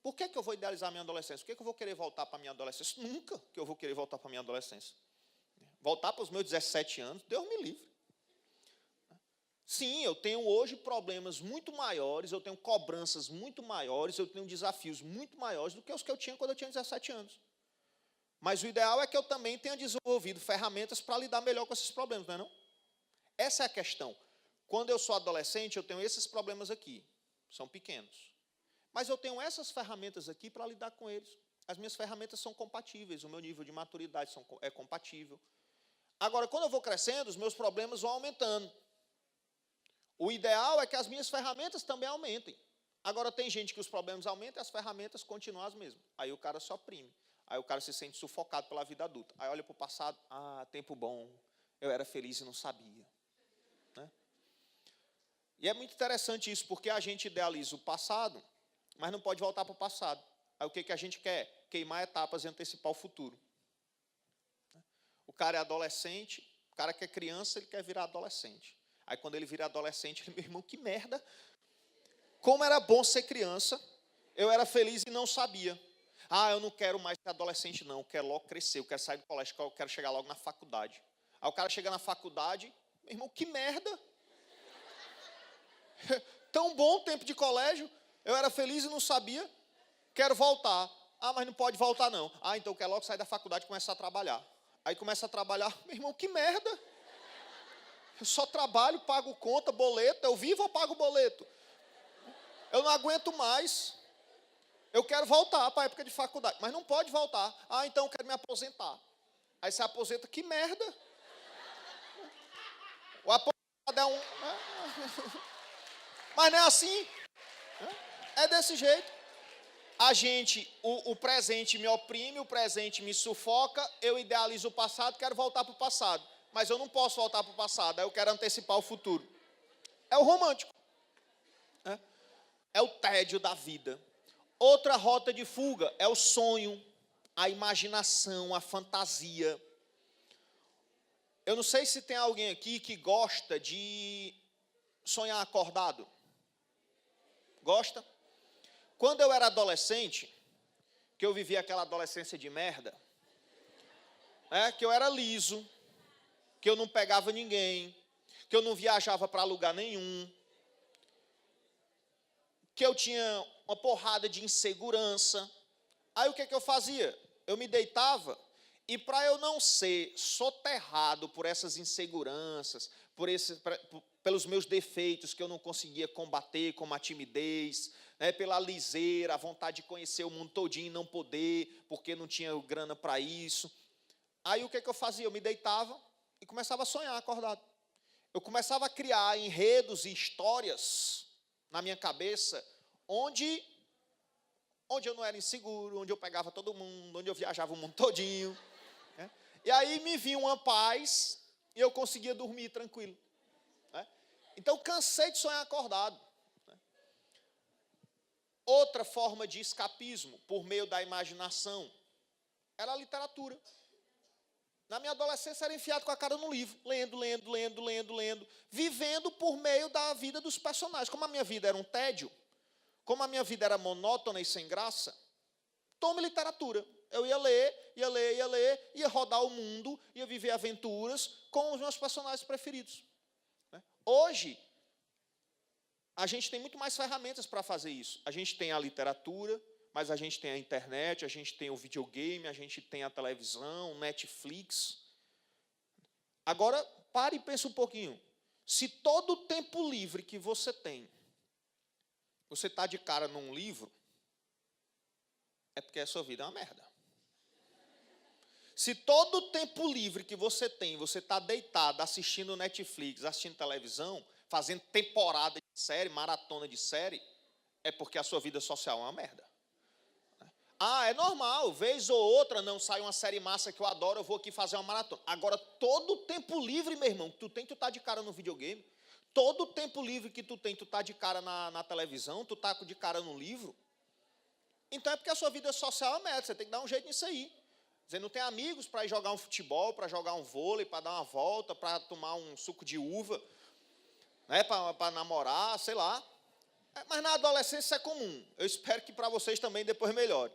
por que eu vou idealizar a minha adolescência? Por que eu vou querer voltar para a minha adolescência? Nunca que eu vou querer voltar para a minha adolescência. Voltar para os meus 17 anos, Deus me livre. Sim, eu tenho hoje problemas muito maiores, eu tenho cobranças muito maiores, eu tenho desafios muito maiores do que os que eu tinha quando eu tinha 17 anos. Mas o ideal é que eu também tenha desenvolvido ferramentas para lidar melhor com esses problemas, não é não? Essa é a questão. Quando eu sou adolescente, eu tenho esses problemas aqui, são pequenos. Mas eu tenho essas ferramentas aqui para lidar com eles. As minhas ferramentas são compatíveis, o meu nível de maturidade é compatível. Agora, quando eu vou crescendo, os meus problemas vão aumentando. O ideal é que as minhas ferramentas também aumentem. Agora, tem gente que os problemas aumentam e as ferramentas continuam as mesmas. Aí o cara se oprime. Aí o cara se sente sufocado pela vida adulta. Aí olha para o passado: tempo bom, eu era feliz e não sabia. Né? E é muito interessante isso, porque a gente idealiza o passado, mas não pode voltar para o passado. Aí o que a gente quer? Queimar etapas e antecipar o futuro. O cara é adolescente, o cara que é criança, ele quer virar adolescente. Aí quando ele vira adolescente, ele: meu irmão, que merda. Como era bom ser criança, eu era feliz e não sabia. Eu não quero mais ser adolescente não, eu quero logo crescer, eu quero sair do colégio, eu quero chegar logo na faculdade. Aí o cara chega na faculdade: meu irmão, que merda. Tão bom o tempo de colégio, eu era feliz e não sabia, quero voltar. Mas não pode voltar não. Então eu quero logo sair da faculdade e começar a trabalhar. Aí começa a trabalhar: meu irmão, que merda. Eu só trabalho, pago conta, boleto, eu vivo ou pago boleto? Eu não aguento mais. Eu quero voltar para a época de faculdade, mas não pode voltar. Então eu quero me aposentar. Aí você aposenta: que merda. O aposentado é um... Mas não é assim. É desse jeito. O presente me oprime, o presente me sufoca, eu idealizo o passado, quero voltar para o passado. Mas eu não posso voltar para o passado, aí eu quero antecipar o futuro. É o romântico. É o tédio da vida. Outra rota de fuga é o sonho, a imaginação, a fantasia. Eu não sei se tem alguém aqui que gosta de sonhar acordado. Gosta? Quando eu era adolescente, que eu vivia aquela adolescência de merda, que eu era liso, que eu não pegava ninguém, que eu não viajava para lugar nenhum, que eu tinha uma porrada de insegurança. Aí o que eu fazia? Eu me deitava, e para eu não ser soterrado por essas inseguranças, pelos meus defeitos que eu não conseguia combater, como a timidez, pela liseira, a vontade de conhecer o mundo todinho e não poder, porque não tinha grana para isso. Aí o que eu fazia? Eu me deitava e começava a sonhar acordado. eu começava a criar enredos e histórias na minha cabeça, onde eu não era inseguro, onde eu pegava todo mundo, onde eu viajava o mundo todinho. Né? E aí me vinha uma paz e eu conseguia dormir tranquilo. Né? Então, cansei de sonhar acordado. Né? Outra forma de escapismo, por meio da imaginação, era a literatura. Na minha adolescência, era enfiado com a cara no livro, lendo, vivendo por meio da vida dos personagens. Como a minha vida era um tédio, como a minha vida era monótona e sem graça, tome literatura. Eu ia ler, ia rodar o mundo, ia viver aventuras com os meus personagens preferidos. Hoje, a gente tem muito mais ferramentas para fazer isso. A gente tem a literatura, mas a gente tem a internet, a gente tem o videogame, a gente tem a televisão, Netflix. Agora, pare e pense um pouquinho. Se todo o tempo livre que você tem, você está de cara num livro, é porque a sua vida é uma merda. Se todo o tempo livre que você tem, você está deitado, assistindo Netflix, assistindo televisão, fazendo temporada de série, maratona de série, é porque a sua vida social é uma merda. Ah, é normal, vez ou outra não sai uma série massa que eu adoro, eu vou aqui fazer uma maratona. Agora, todo o tempo livre, meu irmão, que tu tem, tu tá de cara no videogame. Todo o tempo livre que tu tem, tu tá de cara na televisão, tu tá de cara no livro. Então é porque a sua vida social é uma merda, você tem que dar um jeito nisso aí. Você não tem amigos para ir jogar um futebol, para jogar um vôlei, para dar uma volta, para tomar um suco de uva, né, para namorar, sei lá. Mas na adolescência isso é comum. Eu espero que para vocês também depois melhore.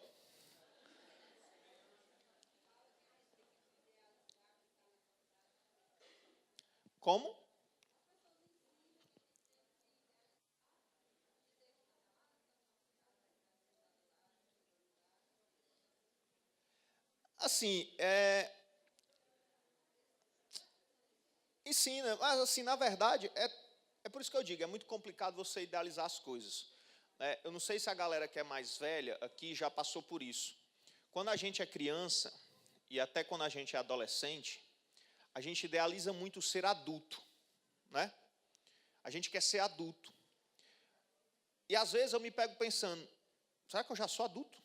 Como? Assim, ensina, mas assim, na verdade, é por isso que eu digo, é muito complicado você idealizar as coisas. Eu não sei se a galera que é mais velha aqui já passou por isso. Quando a gente é criança, e até quando a gente é adolescente, a gente idealiza muito ser adulto, né? A gente quer ser adulto. E às vezes eu me pego pensando, será que eu já sou adulto?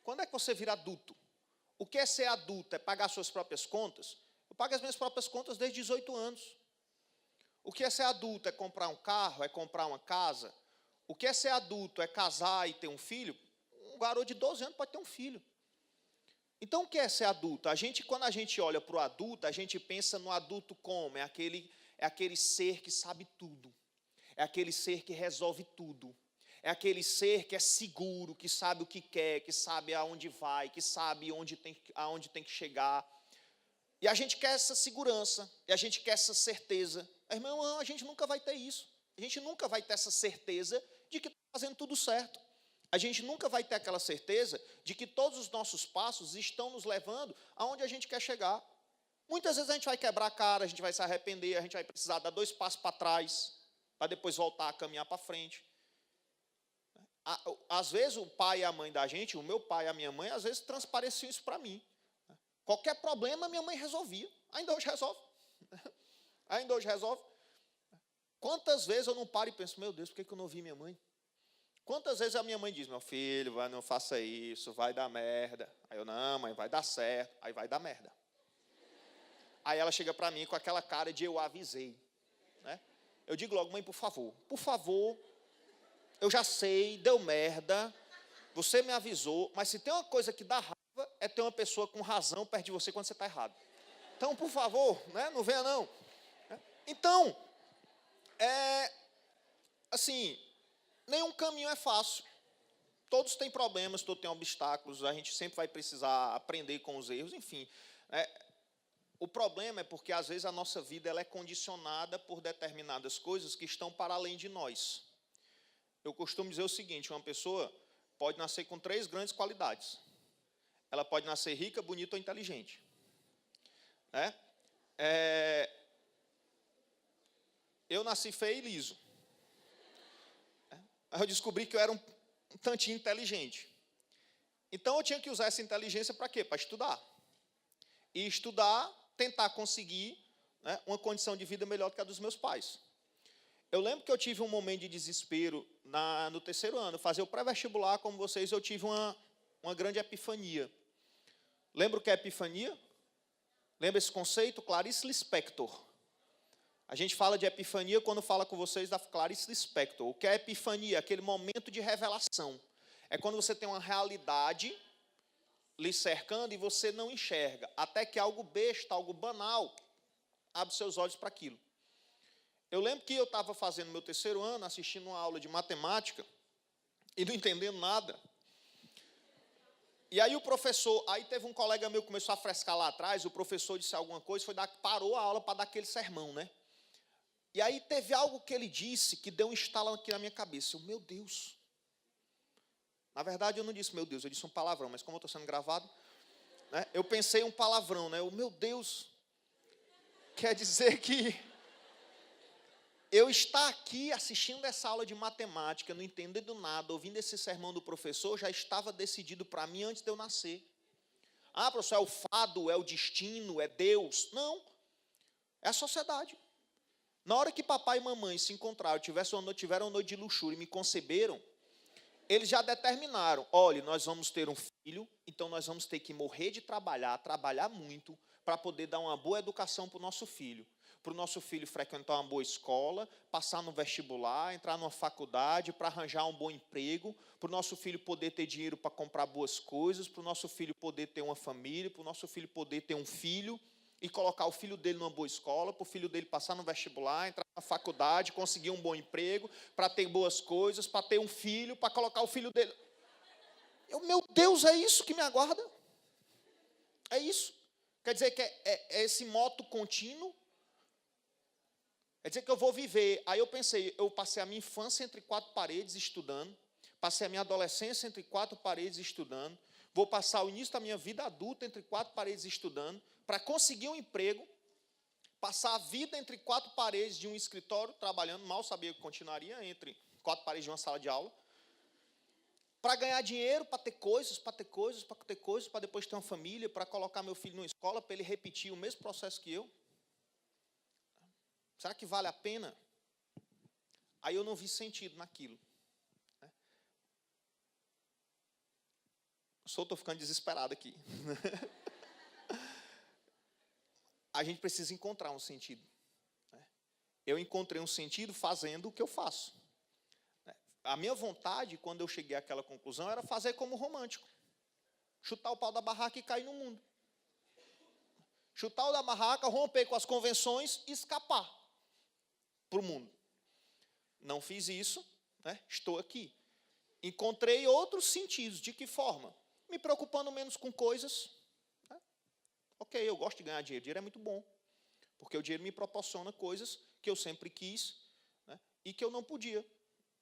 Quando é que você vira adulto? O que é ser adulto? É pagar suas próprias contas? Eu pago as minhas próprias contas desde 18 anos. O que é ser adulto? É comprar um carro? É comprar uma casa? O que é ser adulto? É casar e ter um filho? Um garoto de 12 anos pode ter um filho. Então, o que é ser adulto? Quando a gente olha para o adulto, a gente pensa no adulto como? É aquele ser que sabe tudo. É aquele ser que resolve tudo. É aquele ser que é seguro, que sabe o que quer, que sabe aonde vai, que sabe aonde tem que chegar. E a gente quer essa segurança, e a gente quer essa certeza. Mas, irmão, não, a gente nunca vai ter isso. A gente nunca vai ter essa certeza de que está fazendo tudo certo. A gente nunca vai ter aquela certeza de que todos os nossos passos estão nos levando aonde a gente quer chegar. Muitas vezes a gente vai quebrar a cara, a gente vai se arrepender, a gente vai precisar dar 2 passos para trás, para depois voltar a caminhar para frente. Às vezes o pai e a mãe da gente, o meu pai e a minha mãe, às vezes transpareciam isso para mim. Qualquer problema minha mãe resolvia. Ainda hoje resolve. Ainda hoje resolve. Quantas vezes eu não paro e penso, meu Deus, por que eu não ouvi minha mãe? Quantas vezes a minha mãe diz, meu filho, não faça isso, vai dar merda. Aí eu, não, mãe, vai dar certo. Aí vai dar merda. Aí ela chega para mim com aquela cara de eu avisei. Né? Eu digo logo, mãe, por favor, eu já sei, deu merda, você me avisou, mas se tem uma coisa que dá raiva, é ter uma pessoa com razão perto de você quando você está errado. Então, por favor, né, não venha não. Então, assim, nenhum caminho é fácil. Todos têm problemas, todos têm obstáculos, a gente sempre vai precisar aprender com os erros, enfim. O problema é porque, às vezes, a nossa vida ela é condicionada por determinadas coisas que estão para além de nós. Eu costumo dizer o seguinte, uma pessoa pode nascer com 3 grandes qualidades. Ela pode nascer rica, bonita ou inteligente. Né? Eu nasci feio e liso. Aí eu descobri que eu era um tantinho inteligente. Então, eu tinha que usar essa inteligência para quê? Para estudar. E estudar, tentar conseguir né, uma condição de vida melhor do que a dos meus pais. Eu lembro que eu tive um momento de desespero no terceiro ano. Fazer o pré-vestibular, como vocês, eu tive uma grande epifania. Lembra o que é epifania? Lembra esse conceito? Clarice Lispector. A gente fala de epifania quando fala com vocês da Clarice Lispector. O que é epifania? Aquele momento de revelação. É quando você tem uma realidade lhe cercando e você não enxerga, até que algo besta, algo banal, abre seus olhos para aquilo. Eu lembro que eu estava fazendo meu terceiro ano, assistindo uma aula de matemática, e não entendendo nada. E aí o professor, aí teve um colega meu que começou a frescar lá atrás, o professor disse alguma coisa, parou a aula para dar aquele sermão, né? E aí teve algo que ele disse, que deu um estalo aqui na minha cabeça. Meu Deus. Na verdade, eu não disse meu Deus, eu disse um palavrão, mas como eu estou sendo gravado, né, eu pensei um palavrão, né? O meu Deus quer dizer que eu estar aqui assistindo essa aula de matemática, não entendendo nada, ouvindo esse sermão do professor, já estava decidido para mim antes de eu nascer. Ah, professor, é o fado, é o destino, é Deus. Não, é a sociedade. Na hora que papai e mamãe se encontraram, tiveram uma noite de luxúria e me conceberam, eles já determinaram, olha, nós vamos ter um filho, então nós vamos ter que morrer de trabalhar muito, para poder dar uma boa educação para o nosso filho. Para o nosso filho frequentar uma boa escola, passar no vestibular, entrar numa faculdade, para arranjar um bom emprego, para o nosso filho poder ter dinheiro para comprar boas coisas, para o nosso filho poder ter uma família, para o nosso filho poder ter um filho, e colocar o filho dele numa boa escola, para o filho dele passar no vestibular, entrar na faculdade, conseguir um bom emprego, para ter boas coisas, para ter um filho, para colocar o filho dele. Meu Deus, é isso que me aguarda? É isso. Quer dizer que é esse moto contínuo? Quer dizer que eu vou viver. Aí eu pensei, eu passei a minha infância entre quatro paredes estudando, passei a minha adolescência entre quatro paredes estudando, vou passar o início da minha vida adulta entre quatro paredes estudando, para conseguir um emprego, passar a vida entre quatro paredes de um escritório, trabalhando, mal sabia que continuaria entre quatro paredes de uma sala de aula, para ganhar dinheiro, para ter coisas, para depois ter uma família, para colocar meu filho numa escola, para ele repetir o mesmo processo que eu. Será que vale a pena? Aí eu não vi sentido naquilo. Estou ficando desesperado aqui. A gente precisa encontrar um sentido. Eu encontrei um sentido fazendo o que eu faço. A minha vontade, quando eu cheguei àquela conclusão, era fazer como romântico. Chutar o pau da barraca e cair no mundo. Chutar o da barraca, romper com as convenções e escapar para o mundo. Não fiz isso, né? Estou aqui. Encontrei outros sentidos. De que forma? Me preocupando menos com coisas. Né? Ok, eu gosto de ganhar dinheiro. Dinheiro é muito bom. Porque o dinheiro me proporciona coisas que eu sempre quis, né? E que eu não podia.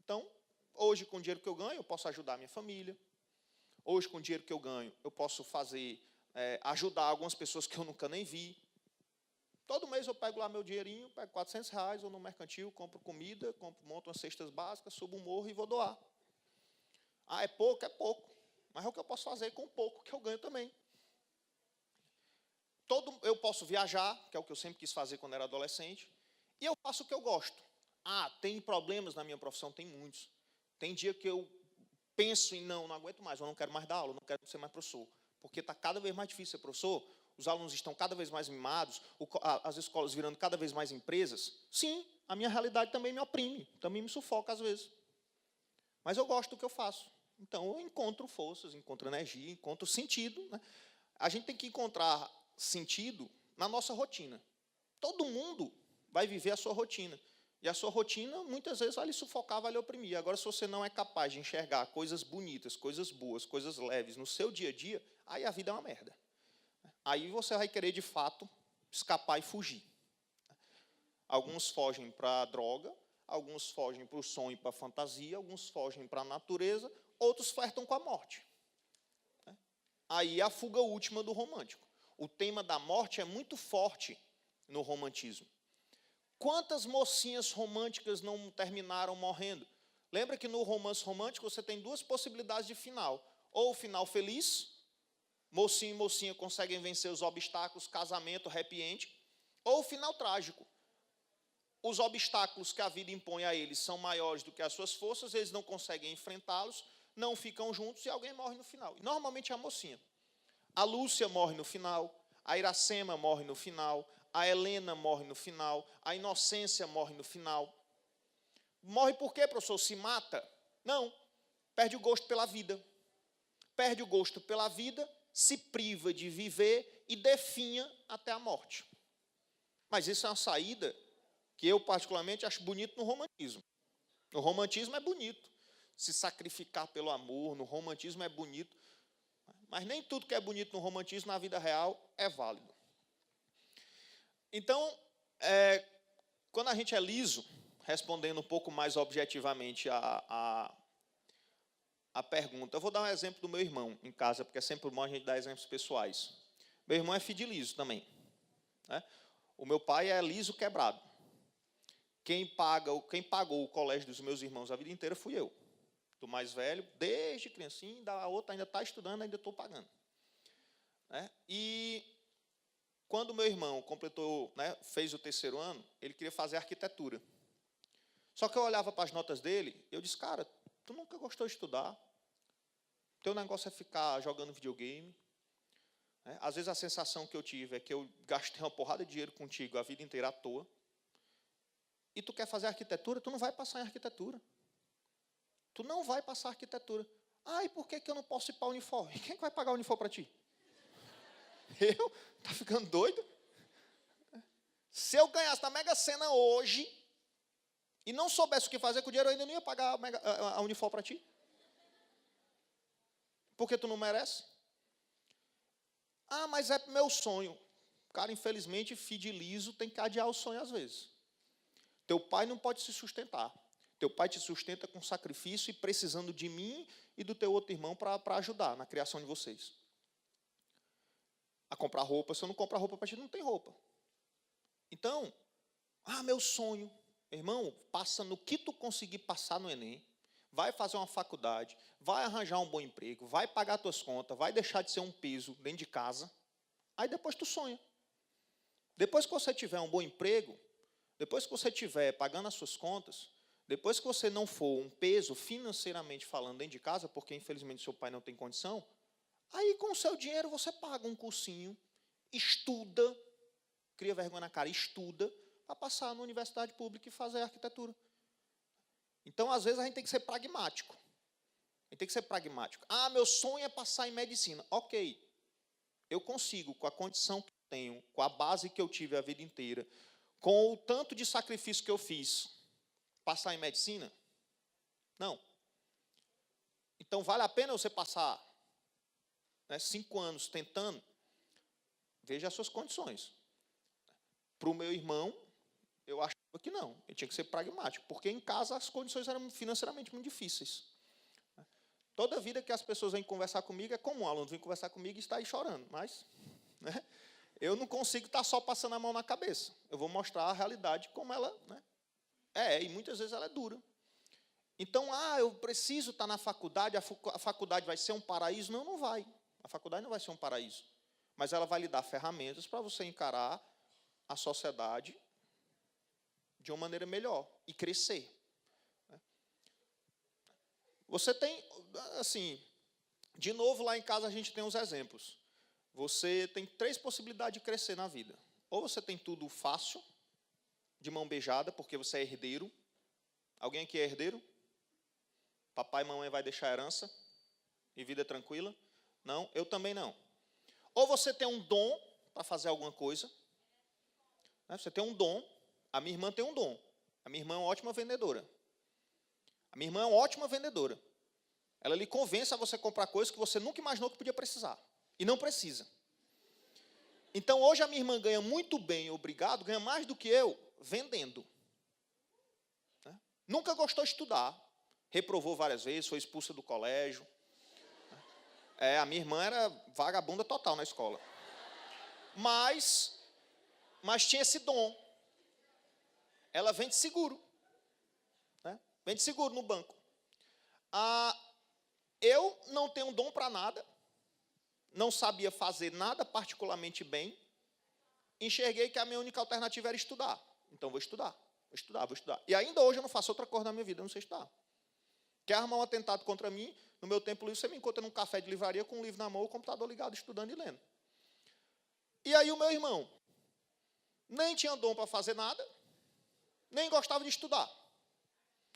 Então, hoje, com o dinheiro que eu ganho, eu posso ajudar a minha família. Hoje, com o dinheiro que eu ganho, eu posso ajudar algumas pessoas que eu nunca nem vi. Todo mês eu pego lá meu dinheirinho, pego R$400, vou no mercantil, compro comida, monto umas cestas básicas, subo um morro e vou doar. Ah, é pouco? É pouco. Mas é o que eu posso fazer com o pouco que eu ganho também. Eu posso viajar, que é o que eu sempre quis fazer quando era adolescente, e eu faço o que eu gosto. Ah, tem problemas na minha profissão? Tem muitos. Tem dia que eu penso em não aguento mais, eu não quero mais dar aula, não quero ser mais professor, porque está cada vez mais difícil ser professor, os alunos estão cada vez mais mimados, as escolas virando cada vez mais empresas. Sim, a minha realidade também me oprime, também me sufoca às vezes. Mas eu gosto do que eu faço. Então, eu encontro forças, encontro energia, encontro sentido. Né? A gente tem que encontrar sentido na nossa rotina. Todo mundo vai viver a sua rotina. E a sua rotina, muitas vezes, vai lhe sufocar, vai lhe oprimir. Agora, se você não é capaz de enxergar coisas bonitas, coisas boas, coisas leves no seu dia a dia, aí a vida é uma merda. Aí você vai querer, de fato, escapar e fugir. Alguns fogem para a droga, alguns fogem para o sonho e para a fantasia, alguns fogem para a natureza, outros flertam com a morte. Aí é a fuga última do romântico. O tema da morte é muito forte no romantismo. Quantas mocinhas românticas não terminaram morrendo? Lembra que no romance romântico você tem duas possibilidades de final. Ou o final feliz, mocinho e mocinha conseguem vencer os obstáculos, casamento, happy end. Ou o final trágico. Os obstáculos que a vida impõe a eles são maiores do que as suas forças, eles não conseguem enfrentá-los, não ficam juntos e alguém morre no final. E normalmente é a mocinha. A Lúcia morre no final, a Iracema morre no final, a Helena morre no final, a Inocência morre no final. Morre por quê, professor? Se mata? Não. Perde o gosto pela vida. Perde o gosto pela vida, se priva de viver e definha até a morte. Mas isso é uma saída que eu, particularmente, acho bonito no romantismo. No romantismo é bonito. Se sacrificar pelo amor, no romantismo é bonito. Mas nem tudo que é bonito no romantismo, na vida real, é válido. Então, quando a gente é liso, respondendo um pouco mais objetivamente a pergunta, eu vou dar um exemplo do meu irmão em casa, porque é sempre bom a gente dar exemplos pessoais. Meu irmão é filho de liso também. Né? O meu pai é liso quebrado. Quem pagou o colégio dos meus irmãos a vida inteira fui eu. Do mais velho, desde criancinha, da outra ainda está estudando, ainda estou pagando. E quando meu irmão completou, fez o 3º ano, ele queria fazer arquitetura. Só que eu olhava para as notas dele, eu disse, cara, tu nunca gostou de estudar, teu negócio é ficar jogando videogame. Às vezes a sensação que eu tive é que eu gastei uma porrada de dinheiro contigo a vida inteira à toa, e tu quer fazer arquitetura, tu não vai passar em arquitetura. Tu não vai passar arquitetura. Ah, e por que eu não posso ir para a Unifor? E quem vai pagar a Unifor para ti? Eu? Tá ficando doido? Se eu ganhasse na Mega Sena hoje e não soubesse o que fazer com o dinheiro, eu ainda não ia pagar a Unifor para ti. Porque tu não merece? Ah, mas é meu sonho. Cara, infelizmente, filho de liso tem que adiar o sonho às vezes. Teu pai não pode se sustentar. Teu pai te sustenta com sacrifício e precisando de mim e do teu outro irmão para ajudar na criação de vocês. A comprar roupa. Se eu não comprar roupa para ti, não tem roupa. Então, meu sonho. Irmão, passa no que tu conseguir passar no Enem, vai fazer uma faculdade, vai arranjar um bom emprego, vai pagar tuas contas, vai deixar de ser um peso dentro de casa, aí depois tu sonha. Depois que você tiver um bom emprego, depois que você estiver pagando as suas contas, depois que você não for um peso financeiramente falando dentro de casa, porque infelizmente seu pai não tem condição, aí com o seu dinheiro você paga um cursinho, estuda, cria vergonha na cara, estuda, para passar na universidade pública e fazer arquitetura. Então, às vezes, a gente tem que ser pragmático. A gente tem que ser pragmático. Ah, meu sonho é passar em medicina. Ok, eu consigo, com a condição que eu tenho, com a base que eu tive a vida inteira, com o tanto de sacrifício que eu fiz, passar em medicina? Não. Então, vale a pena você passar 5 anos tentando? Veja as suas condições. Para o meu irmão, eu achava que não. Ele tinha que ser pragmático, porque em casa as condições eram financeiramente muito difíceis. Toda vida que as pessoas vêm conversar comigo, é comum, o aluno vem conversar comigo e está aí chorando, mas eu não consigo estar só passando a mão na cabeça. Eu vou mostrar a realidade como ela e muitas vezes ela é dura. Então, eu preciso estar na faculdade, a faculdade vai ser um paraíso? Não, não vai. A faculdade não vai ser um paraíso. Mas ela vai lhe dar ferramentas para você encarar a sociedade de uma maneira melhor e crescer. Você tem, assim, de novo lá em casa a gente tem uns exemplos. Você tem 3 possibilidades de crescer na vida. Ou você tem tudo fácil, de mão beijada, porque você é herdeiro. Alguém aqui é herdeiro? Papai e mamãe vai deixar herança e vida tranquila? Não, eu também não. Ou você tem um dom para fazer alguma coisa. Você tem um dom. A minha irmã tem um dom. A minha irmã é uma ótima vendedora. A minha irmã é uma ótima vendedora. Ela lhe convence a você comprar coisas que você nunca imaginou que podia precisar. E não precisa. Então, hoje a minha irmã ganha muito bem, obrigado, ganha mais do que eu, vendendo. Nunca gostou de estudar. Reprovou várias vezes, foi expulsa do colégio. A minha irmã era vagabunda total na escola. Mas tinha esse dom. Ela vende seguro. Vende seguro no banco. Eu não tenho dom para nada. Não sabia fazer nada particularmente bem. enxerguei que a minha única alternativa era estudar. Então, vou estudar. E ainda hoje eu não faço outra coisa na minha vida, eu não sei estudar. Quer armar um atentado contra mim, no meu tempo livre, você me encontra num café de livraria com um livro na mão, o computador ligado, estudando e lendo. E aí o meu irmão nem tinha dom para fazer nada, nem gostava de estudar.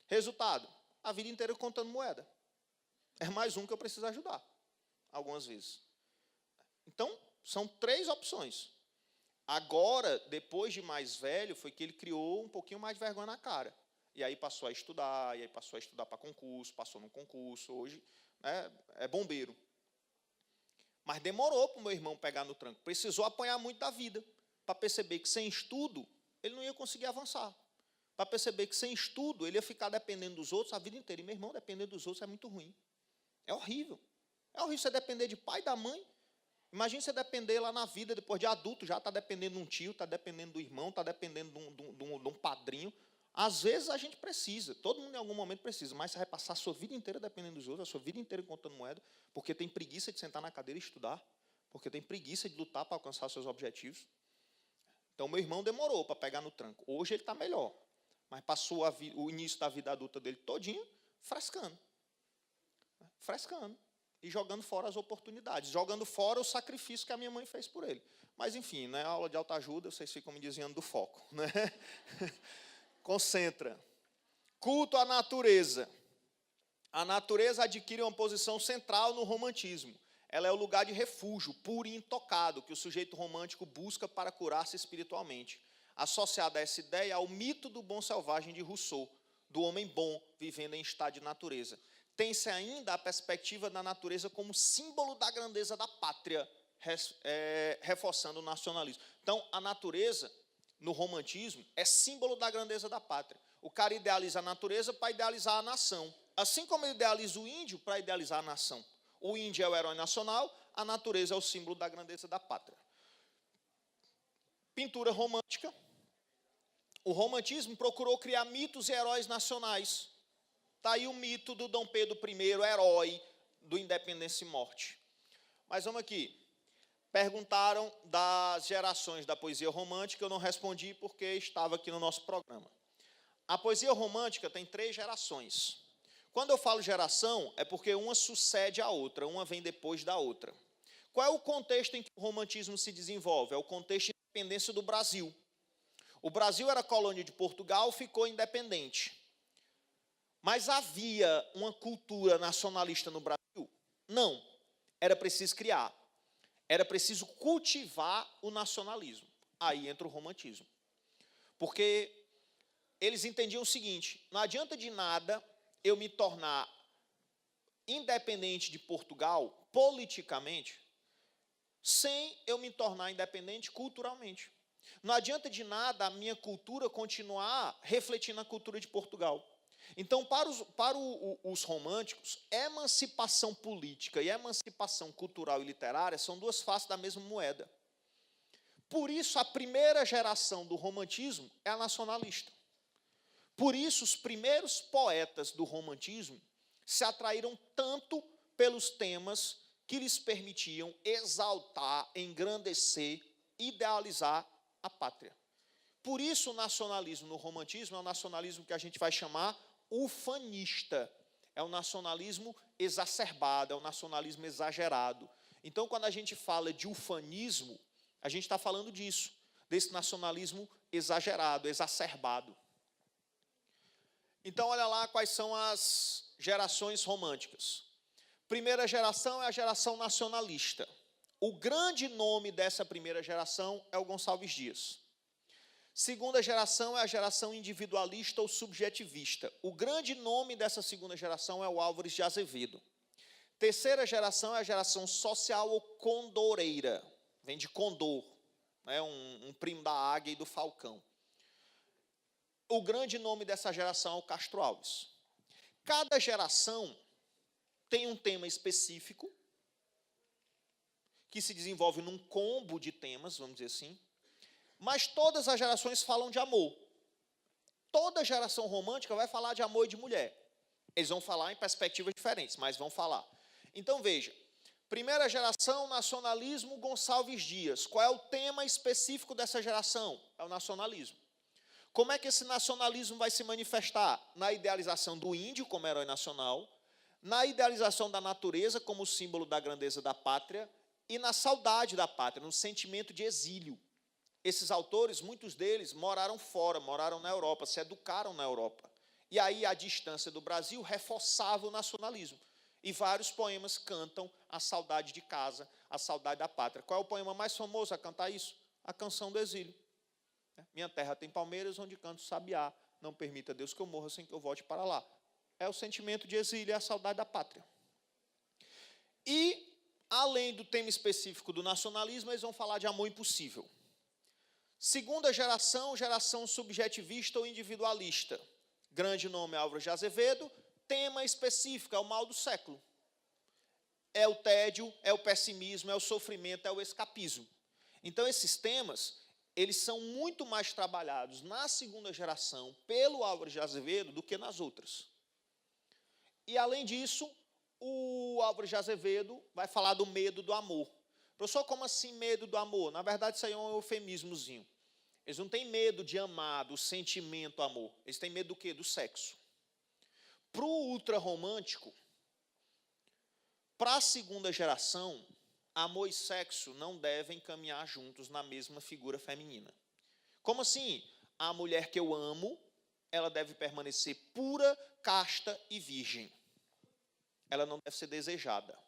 Resultado, a vida inteira contando moeda. É mais um que eu preciso ajudar, algumas vezes. Então, são 3 opções. Agora, depois de mais velho, foi que ele criou um pouquinho mais de vergonha na cara. E aí passou a estudar, para concurso, passou no concurso, hoje é bombeiro. Mas demorou para o meu irmão pegar no tranco. Precisou apanhar muito da vida, para perceber que sem estudo, ele não ia conseguir avançar. Para perceber que sem estudo, ele ia ficar dependendo dos outros a vida inteira. E meu irmão, depender dos outros é muito ruim. É horrível. É horrível você depender de pai e da mãe. Imagina você depender lá na vida, depois de adulto, já está dependendo de um tio, está dependendo do irmão, está dependendo de um padrinho. Às vezes a gente precisa, todo mundo em algum momento precisa, mas você vai passar a sua vida inteira dependendo dos outros, a sua vida inteira contando moeda, porque tem preguiça de sentar na cadeira e estudar, porque tem preguiça de lutar para alcançar seus objetivos. Então, meu irmão demorou para pegar no tranco. Hoje ele está melhor, mas passou o início da vida adulta dele todinho frescando. E jogando fora as oportunidades, jogando fora o sacrifício que a minha mãe fez por ele. Mas, enfim, né, aula de autoajuda, vocês ficam me desviando do foco. Né? Concentra. Culto à natureza. A natureza adquire uma posição central no romantismo. Ela é o lugar de refúgio, puro e intocado, que o sujeito romântico busca para curar-se espiritualmente. Associada a essa ideia ao mito do bom selvagem de Rousseau, do homem bom vivendo em estado de natureza. Tem-se ainda a perspectiva da natureza como símbolo da grandeza da pátria, reforçando o nacionalismo. Então, a natureza, no romantismo, é símbolo da grandeza da pátria. O cara idealiza a natureza para idealizar a nação. Assim como ele idealiza o índio para idealizar a nação. O índio é o herói nacional, a natureza é o símbolo da grandeza da pátria. Pintura romântica. O romantismo procurou criar mitos e heróis nacionais. Está aí o mito do Dom Pedro I, herói do Independência e Morte. Mas vamos aqui. Perguntaram das gerações da poesia romântica, eu não respondi porque estava aqui no nosso programa. A poesia romântica tem 3 gerações. Quando eu falo geração, é porque uma sucede à outra, uma vem depois da outra. Qual é o contexto em que o romantismo se desenvolve? É o contexto de independência do Brasil. O Brasil era colônia de Portugal, ficou independente. Mas havia uma cultura nacionalista no Brasil? Não. Era preciso criar. Era preciso cultivar o nacionalismo. Aí entra o romantismo. Porque eles entendiam o seguinte, não adianta de nada eu me tornar independente de Portugal, politicamente, sem eu me tornar independente culturalmente. Não adianta de nada a minha cultura continuar refletindo a cultura de Portugal. Então, para os românticos, emancipação política e emancipação cultural e literária são 2 faces da mesma moeda. Por isso, a primeira geração do romantismo é a nacionalista. Por isso, os primeiros poetas do romantismo se atraíram tanto pelos temas que lhes permitiam exaltar, engrandecer, idealizar a pátria. Por isso, o nacionalismo no romantismo é um nacionalismo que a gente vai chamar ufanista. É um nacionalismo exacerbado, é um nacionalismo exagerado. Então, quando a gente fala de ufanismo, a gente está falando disso, desse nacionalismo exagerado, exacerbado. Então, olha lá quais são as gerações românticas. Primeira geração é a geração nacionalista. O grande nome dessa primeira geração é o Gonçalves Dias. Segunda geração é a geração individualista ou subjetivista. O grande nome dessa segunda geração é o Álvares de Azevedo. Terceira geração é a geração social ou condoreira. Vem de condor, né? um primo da águia e do falcão. O grande nome dessa geração é o Castro Alves. Cada geração tem um tema específico, que se desenvolve num combo de temas, vamos dizer assim, mas todas as gerações falam de amor. Toda geração romântica vai falar de amor e de mulher. Eles vão falar em perspectivas diferentes, mas vão falar. Então, veja, Primeira geração, nacionalismo, Gonçalves Dias. Qual é o tema específico dessa geração? É o nacionalismo. Como é que esse nacionalismo vai se manifestar? Na idealização do índio como herói nacional, na idealização da natureza como símbolo da grandeza da pátria e na saudade da pátria, no sentimento de exílio. Esses autores, muitos deles, moraram fora, moraram na Europa, se educaram na Europa. E aí a distância do Brasil reforçava o nacionalismo. E vários poemas cantam a saudade de casa, a saudade da pátria. Qual é o poema mais famoso a cantar isso? A Canção do Exílio. Minha terra tem palmeiras, onde canto sabiá. Não permita, Deus, que eu morra sem que eu volte para lá. É o sentimento de exílio, é a saudade da pátria. E, além do tema específico do nacionalismo, eles vão falar de amor impossível. Segunda geração, geração subjetivista ou individualista. Grande nome, Álvares de Azevedo. Tema específico, é o mal do século. É o tédio, é o pessimismo, é o sofrimento, é o escapismo. Então, esses temas, eles são muito mais trabalhados na segunda geração pelo Álvares de Azevedo do que nas outras. E, além disso, o Álvares de Azevedo vai falar do medo do amor. Professor, como assim medo do amor? Na verdade, isso aí é um eufemismozinho. Eles não têm medo de amar, do sentimento amor. Eles têm medo do quê? Do sexo. Para o ultrarromântico, para a segunda geração, amor e sexo não devem caminhar juntos na mesma figura feminina. Como assim? A mulher que eu amo, ela deve permanecer pura, casta e virgem. Ela não deve ser desejada.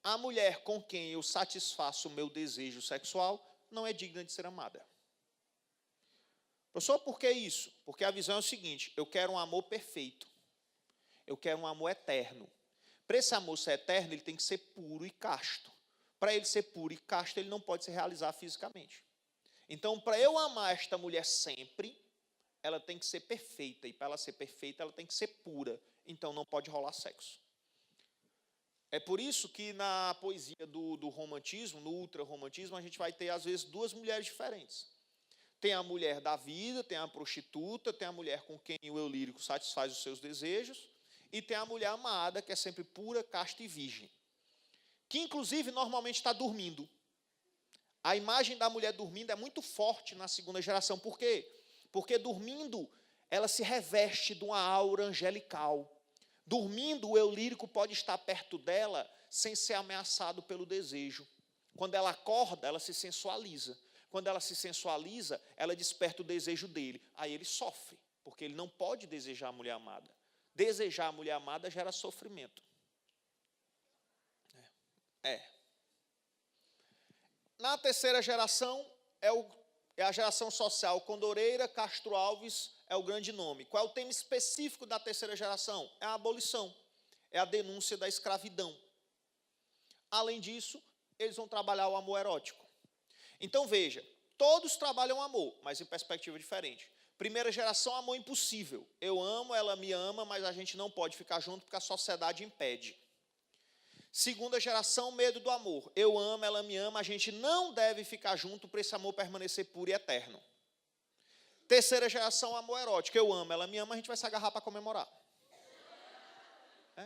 A mulher com quem eu satisfaço o meu desejo sexual não é digna de ser amada. Professor, por que isso? Porque a visão é o seguinte: eu quero um amor perfeito. Eu quero um amor eterno. Para esse amor ser eterno, ele tem que ser puro e casto. Para ele ser puro e casto, ele não pode se realizar fisicamente. Então, para eu amar esta mulher sempre, ela tem que ser perfeita. E para ela ser perfeita, ela tem que ser pura. Então, não pode rolar sexo. É por isso que na poesia do romantismo, no ultrarromantismo, a gente vai ter, às vezes, duas mulheres diferentes. Tem a mulher da vida, tem a prostituta, tem a mulher com quem o eu lírico satisfaz os seus desejos, e tem a mulher amada, que é sempre pura, casta e virgem. Que, inclusive, normalmente está dormindo. A imagem da mulher dormindo é muito forte na segunda geração. Por quê? Porque dormindo, ela se reveste de uma aura angelical. Dormindo, o eu lírico pode estar perto dela sem ser ameaçado pelo desejo. Quando ela acorda, ela se sensualiza. Quando ela se sensualiza, ela desperta o desejo dele. Aí ele sofre, porque ele não pode desejar a mulher amada. Desejar a mulher amada gera sofrimento. Na terceira geração, é a geração social. Condoreira, Castro Alves é o grande nome. Qual é o tema específico da terceira geração? É a abolição. É a denúncia da escravidão. Além disso, eles vão trabalhar o amor erótico. Então, veja, todos trabalham amor, mas em perspectiva diferente. Primeira geração, amor impossível. Eu amo, ela me ama, mas a gente não pode ficar junto porque a sociedade impede. Segunda geração, medo do amor. Eu amo, ela me ama, a gente não deve ficar junto para esse amor permanecer puro e eterno. Terceira geração, amor erótico. Eu amo, ela me ama, a gente vai se agarrar para comemorar.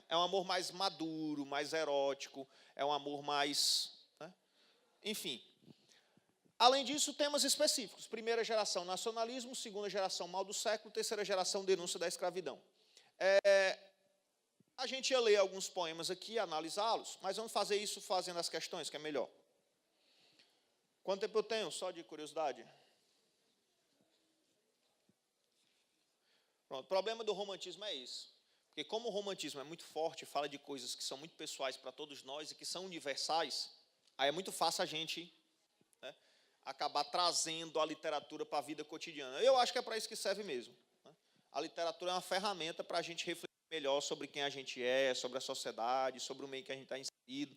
É um amor mais maduro, mais erótico, é um amor mais... Enfim. Além disso, temas específicos. Primeira geração, nacionalismo. Segunda geração, mal do século. Terceira geração, denúncia da escravidão. A gente ia ler alguns poemas aqui, analisá-los, mas vamos fazer isso fazendo as questões, que é melhor. Quanto tempo eu tenho? Só de curiosidade. Pronto, o problema do romantismo é esse. Porque como o romantismo é muito forte, fala de coisas que são muito pessoais para todos nós e que são universais, aí é muito fácil a gente acabar trazendo a literatura para a vida cotidiana. Eu acho que é para isso que serve mesmo. A literatura é uma ferramenta para a gente refletir melhor sobre quem a gente é, sobre a sociedade, sobre o meio que a gente está inserido.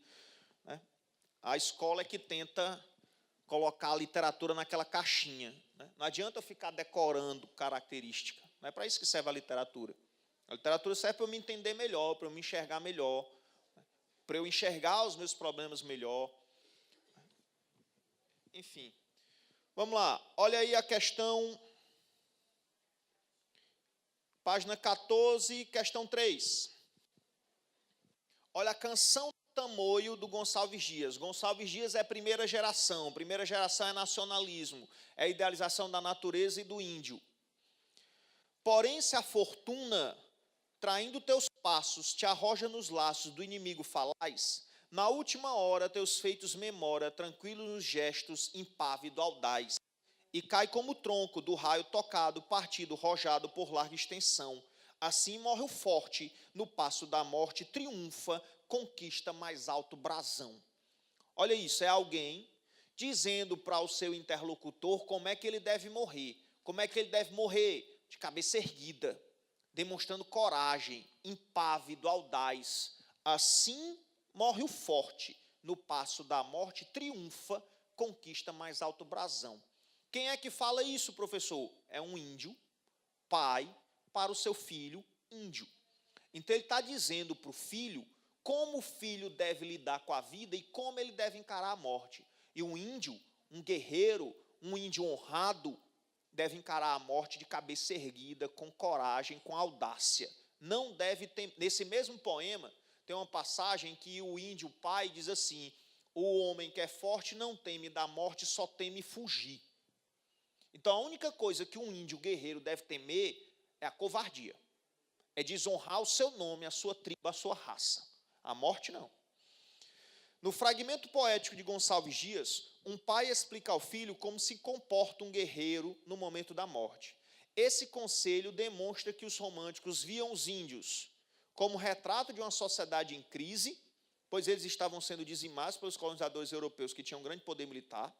A escola é que tenta colocar a literatura naquela caixinha. Não adianta eu ficar decorando característica. Não é para isso que serve a literatura. A literatura serve para eu me entender melhor, para eu me enxergar melhor, para eu enxergar os meus problemas melhor. Enfim. Vamos lá. Olha aí a questão... Página 14, questão 3. Olha, a canção tamoio do Gonçalves Dias. Gonçalves Dias é primeira geração é nacionalismo, é idealização da natureza e do índio. Porém, se a fortuna, traindo teus passos, te arroja nos laços do inimigo falaz, na última hora teus feitos memora, tranquilo nos gestos, impávido, audaz, e cai como tronco do raio tocado, partido, rojado por larga extensão. Assim morre o forte, no passo da morte, triunfa, conquista mais alto brasão. Olha isso, é alguém dizendo para o seu interlocutor como é que ele deve morrer. Como é que ele deve morrer? De cabeça erguida, demonstrando coragem, impávido, audaz. Assim morre o forte, no passo da morte, triunfa, conquista mais alto brasão. Quem é que fala isso, professor? É um índio, pai, para o seu filho índio. Então ele está dizendo para o filho como o filho deve lidar com a vida e como ele deve encarar a morte. E um índio, um guerreiro, um índio honrado, deve encarar a morte de cabeça erguida, com coragem, com audácia. Não deve ter... Nesse mesmo poema, tem uma passagem que o índio pai diz assim: o homem que é forte não teme da morte, só teme fugir. Então a única coisa que um índio guerreiro deve temer é a covardia. É desonrar o seu nome, a sua tribo, a sua raça. A morte não. No fragmento poético de Gonçalves Dias, um pai explica ao filho como se comporta um guerreiro no momento da morte. Esse conselho demonstra que os românticos viam os índios como retrato de uma sociedade em crise, pois eles estavam sendo dizimados pelos colonizadores europeus que tinham grande poder militar,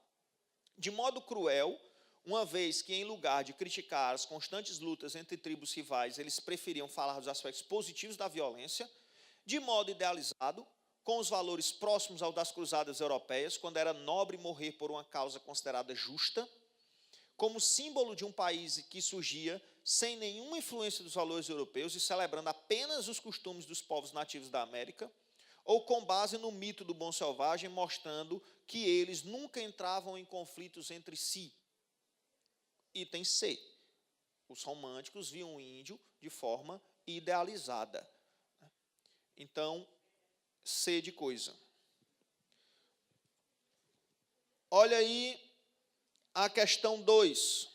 de modo cruel, uma vez que, em lugar de criticar as constantes lutas entre tribos rivais, eles preferiam falar dos aspectos positivos da violência, de modo idealizado, com os valores próximos aos das cruzadas europeias, quando era nobre morrer por uma causa considerada justa, como símbolo de um país que surgia sem nenhuma influência dos valores europeus e celebrando apenas os costumes dos povos nativos da América, ou com base no mito do bom selvagem, mostrando que eles nunca entravam em conflitos entre si. Item C. Os românticos viam o índio de forma idealizada. Então, C de coisa. Olha aí a questão 2.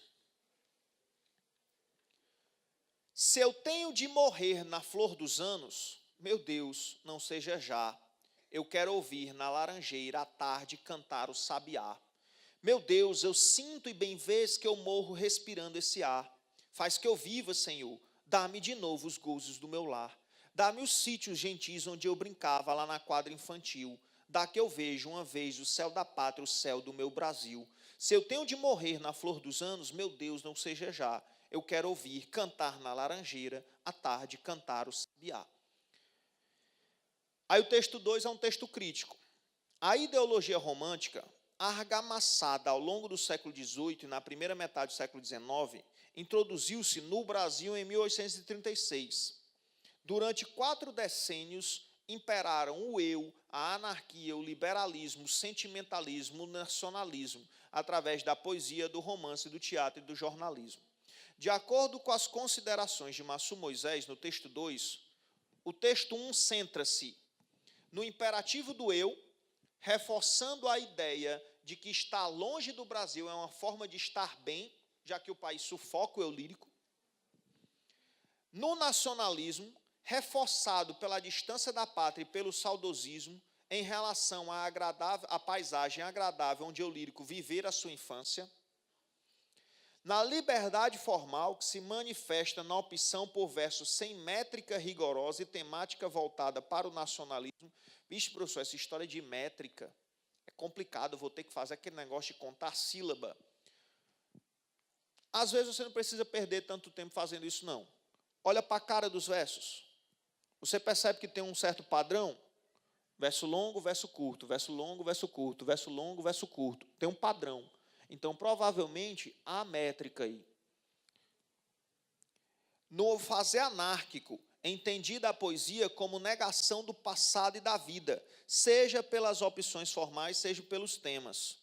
Se eu tenho de morrer na flor dos anos, meu Deus, não seja já. Eu quero ouvir na laranjeira à tarde cantar o sabiá. Meu Deus, eu sinto e bem vês que eu morro respirando esse ar. Faz que eu viva, Senhor, dá-me de novo os gozos do meu lar. Dá-me os sítios gentis onde eu brincava lá na quadra infantil. Dá que eu vejo uma vez o céu da pátria, o céu do meu Brasil. Se eu tenho de morrer na flor dos anos, meu Deus, não seja já. Eu quero ouvir cantar na laranjeira, à tarde cantar o sabiá. Aí o texto 2 é um texto crítico. A ideologia romântica, argamassada ao longo do século XVIII e na primeira metade do século XIX, introduziu-se no Brasil em 1836. Durante 4 decênios, imperaram o eu, a anarquia, o liberalismo, o sentimentalismo, o nacionalismo, através da poesia, do romance, do teatro e do jornalismo. De acordo com as considerações de Massu Moisés, no texto 2, o texto 1 centra-se no imperativo do eu, reforçando a ideia de que estar longe do Brasil é uma forma de estar bem, já que o país sufoca o eu lírico. No nacionalismo, reforçado pela distância da pátria e pelo saudosismo, em relação à paisagem agradável onde o lírico viver a sua infância. Na liberdade formal, que se manifesta na opção por versos sem métrica rigorosa e temática voltada para o nacionalismo. Vixe, professor, essa história de métrica é complicado, eu vou ter que fazer aquele negócio de contar sílaba. Às vezes você não precisa perder tanto tempo fazendo isso, não. Olha para a cara dos versos. Você percebe que tem um certo padrão? Verso longo, verso curto, verso longo, verso curto, verso longo, verso curto. Tem um padrão. Então, provavelmente, há métrica aí. No fazer anárquico, entendida a poesia como negação do passado e da vida, seja pelas opções formais, seja pelos temas.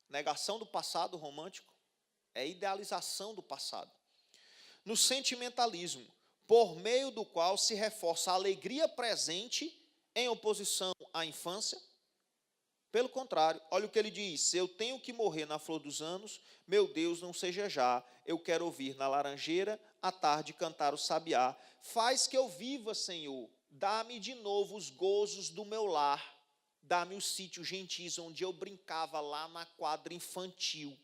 Negação do passado romântico é idealização do passado. No sentimentalismo, por meio do qual se reforça a alegria presente em oposição a infância? Pelo contrário, olha o que ele diz: se eu tenho que morrer na flor dos anos, meu Deus, não seja já. Eu quero ouvir na laranjeira, à tarde, cantar o sabiá. Faz que eu viva, Senhor. Dá-me de novo os gozos do meu lar. Dá-me os sítios gentis onde eu brincava lá na quadra infantil.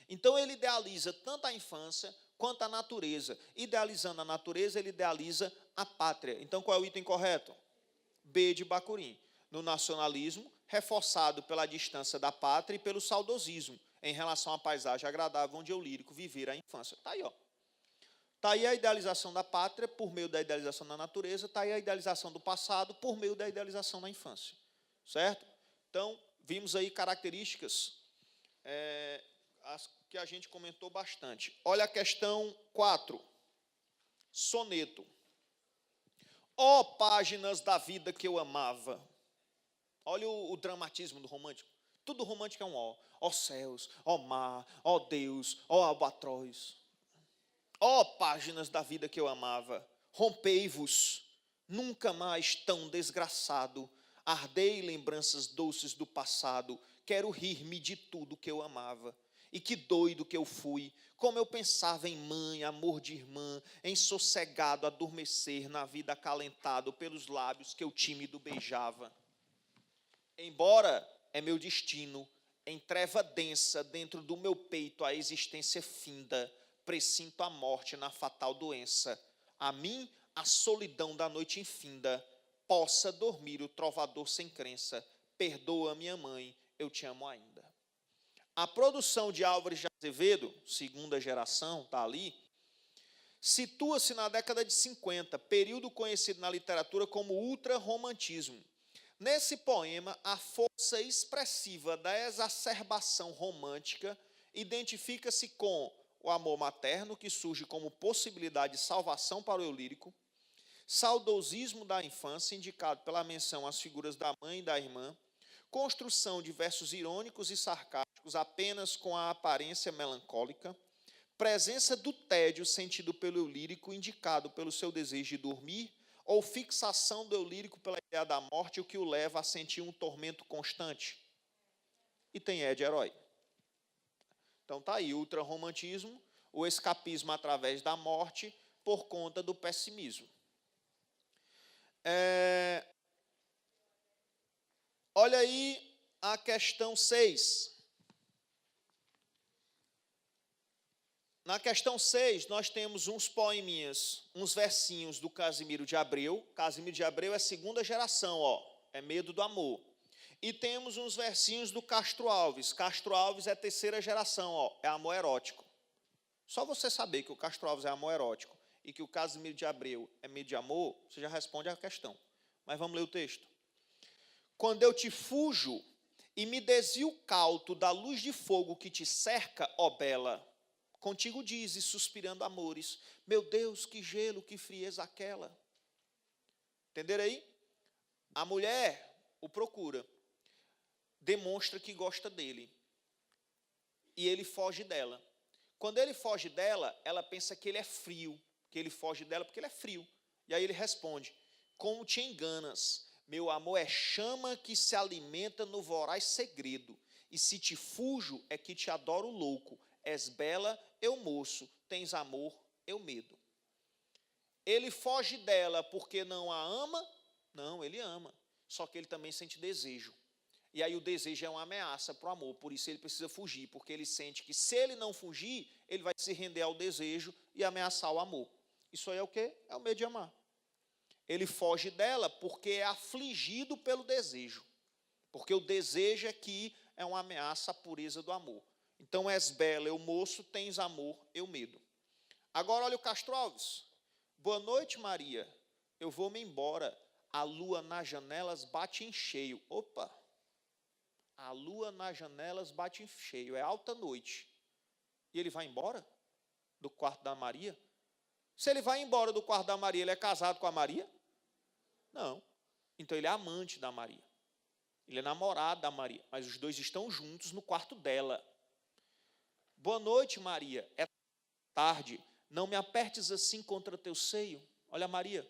Então ele idealiza tanto a infância quanto a natureza. Idealizando a natureza, ele idealiza a pátria. Então qual é o item correto? B de Bacurim. No nacionalismo, reforçado pela distância da pátria e pelo saudosismo, em relação à paisagem agradável onde eu lírico viver a infância. Está aí, ó. Está aí a idealização da pátria por meio da idealização da natureza, está aí a idealização do passado por meio da idealização da infância. Certo? Então, vimos aí características as que a gente comentou bastante. Olha a questão 4. Soneto. Ó páginas da vida que eu amava. Olha o dramatismo do romântico. Tudo romântico é um ó. Ó céus, ó mar, ó Deus, ó albatroz. Ó páginas da vida que eu amava. Rompei-vos, nunca mais tão desgraçado. Ardei lembranças doces do passado. Quero rir-me de tudo que eu amava. E que doido que eu fui, como eu pensava em mãe, amor de irmã, em sossegado adormecer na vida acalentado pelos lábios que eu tímido beijava. Embora é meu destino, em treva densa dentro do meu peito a existência finda, presinto a morte na fatal doença. A mim a solidão da noite infinda, possa dormir o trovador sem crença. Perdoa minha mãe, eu te amo ainda. A produção de Álvares de Azevedo, segunda geração, está ali, situa-se na década de 50, período conhecido na literatura como ultrarromantismo. Nesse poema, a força expressiva da exacerbação romântica identifica-se com o amor materno, que surge como possibilidade de salvação para o eu lírico, saudosismo da infância, indicado pela menção às figuras da mãe e da irmã, construção de versos irônicos e sarcásticos apenas com a aparência melancólica, presença do tédio sentido pelo eu lírico, indicado pelo seu desejo de dormir, ou fixação do eu lírico pela ideia da morte, o que o leva a sentir um tormento constante. E tem é de herói. Então está aí o ultrarromantismo, o escapismo através da morte por conta do pessimismo. Olha aí a questão 6. Na questão 6, nós temos uns poeminhas, uns versinhos do Casimiro de Abreu. Casimiro de Abreu é segunda geração, ó, é Medo do Amor. E temos uns versinhos do Castro Alves. Castro Alves é terceira geração, ó, é amor erótico. Só você saber que o Castro Alves é amor erótico e que o Casimiro de Abreu é medo de amor, você já responde a questão. Mas vamos ler o texto. Quando eu te fujo e me desvio cauto da luz de fogo que te cerca, ó bela, contigo dizes, suspirando amores, meu Deus, que gelo, que frieza aquela. Entenderam aí? A mulher o procura, demonstra que gosta dele, e ele foge dela. Quando ele foge dela, ela pensa que ele é frio, que ele foge dela porque ele é frio. E aí ele responde, como te enganas? Meu amor é chama que se alimenta no voraz segredo, e se te fujo é que te adoro louco. És bela, eu moço, tens amor, eu medo. Ele foge dela porque não a ama? Não, ele ama, só que ele também sente desejo. E aí o desejo é uma ameaça para o amor, por isso ele precisa fugir, porque ele sente que se ele não fugir, ele vai se render ao desejo e ameaçar o amor. Isso aí é o quê? É o medo de amar. Ele foge dela porque é afligido pelo desejo, porque o desejo é que é uma ameaça à pureza do amor. Então, és bela, eu moço, tens amor, eu medo. Agora, olha o Castro Alves. Boa noite, Maria. Eu vou-me embora. A lua nas janelas bate em cheio. Opa! A lua nas janelas bate em cheio. É alta noite. E ele vai embora do quarto da Maria? Se ele vai embora do quarto da Maria, ele é casado com a Maria? Não. Então, ele é amante da Maria. Ele é namorado da Maria. Mas os dois estão juntos no quarto dela. Boa noite, Maria. É tarde. Não me apertes assim contra teu seio. Olha a Maria.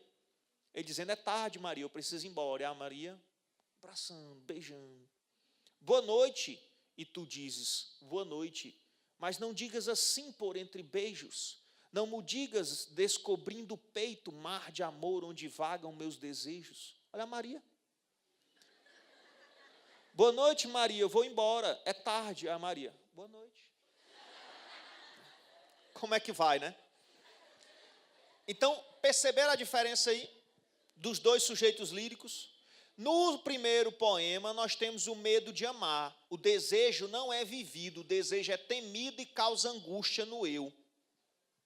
Ele dizendo, é tarde, Maria, eu preciso ir embora. E a Maria abraçando, beijando. Boa noite, e tu dizes, boa noite, mas não digas assim por entre beijos, não me digas descobrindo o peito, mar de amor onde vagam meus desejos. Olha a Maria. Boa noite, Maria, eu vou embora, é tarde. A Maria, boa noite. Como é que vai, né? Então, perceberam a diferença aí dos dois sujeitos líricos? No primeiro poema, nós temos o medo de amar. O desejo não é vivido, o desejo é temido e causa angústia no eu,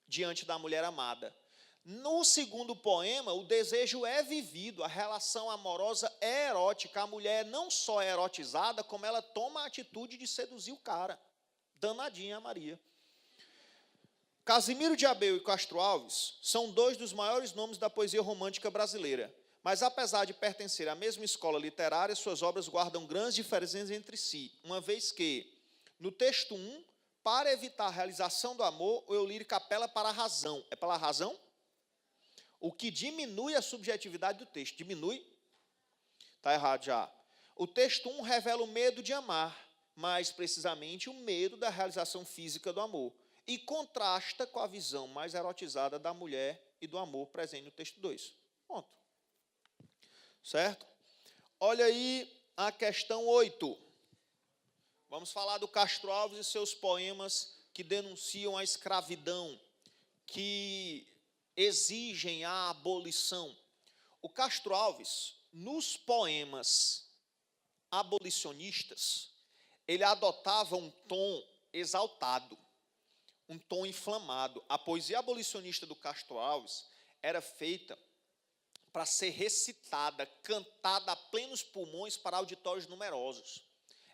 diante da mulher amada. No segundo poema, o desejo é vivido, a relação amorosa é erótica. A mulher não só é erotizada, como ela toma a atitude de seduzir o cara. Danadinha a Maria. Casimiro de Abreu e Castro Alves são dois dos maiores nomes da poesia romântica brasileira, mas apesar de pertencer à mesma escola literária, suas obras guardam grandes diferenças entre si, uma vez que, no texto 1, para evitar a realização do amor, o eu lírico apela para a razão. É pela razão? O que diminui a subjetividade do texto. Diminui? Está errado já. O texto 1 revela o medo de amar, mais precisamente o medo da realização física do amor, e contrasta com a visão mais erotizada da mulher e do amor presente no texto 2. Ponto. Certo? Olha aí a questão 8. Vamos falar do Castro Alves e seus poemas que denunciam a escravidão, que exigem a abolição. O Castro Alves, nos poemas abolicionistas, ele adotava um tom exaltado, um tom inflamado. A poesia abolicionista do Castro Alves era feita para ser recitada, cantada a plenos pulmões para auditórios numerosos.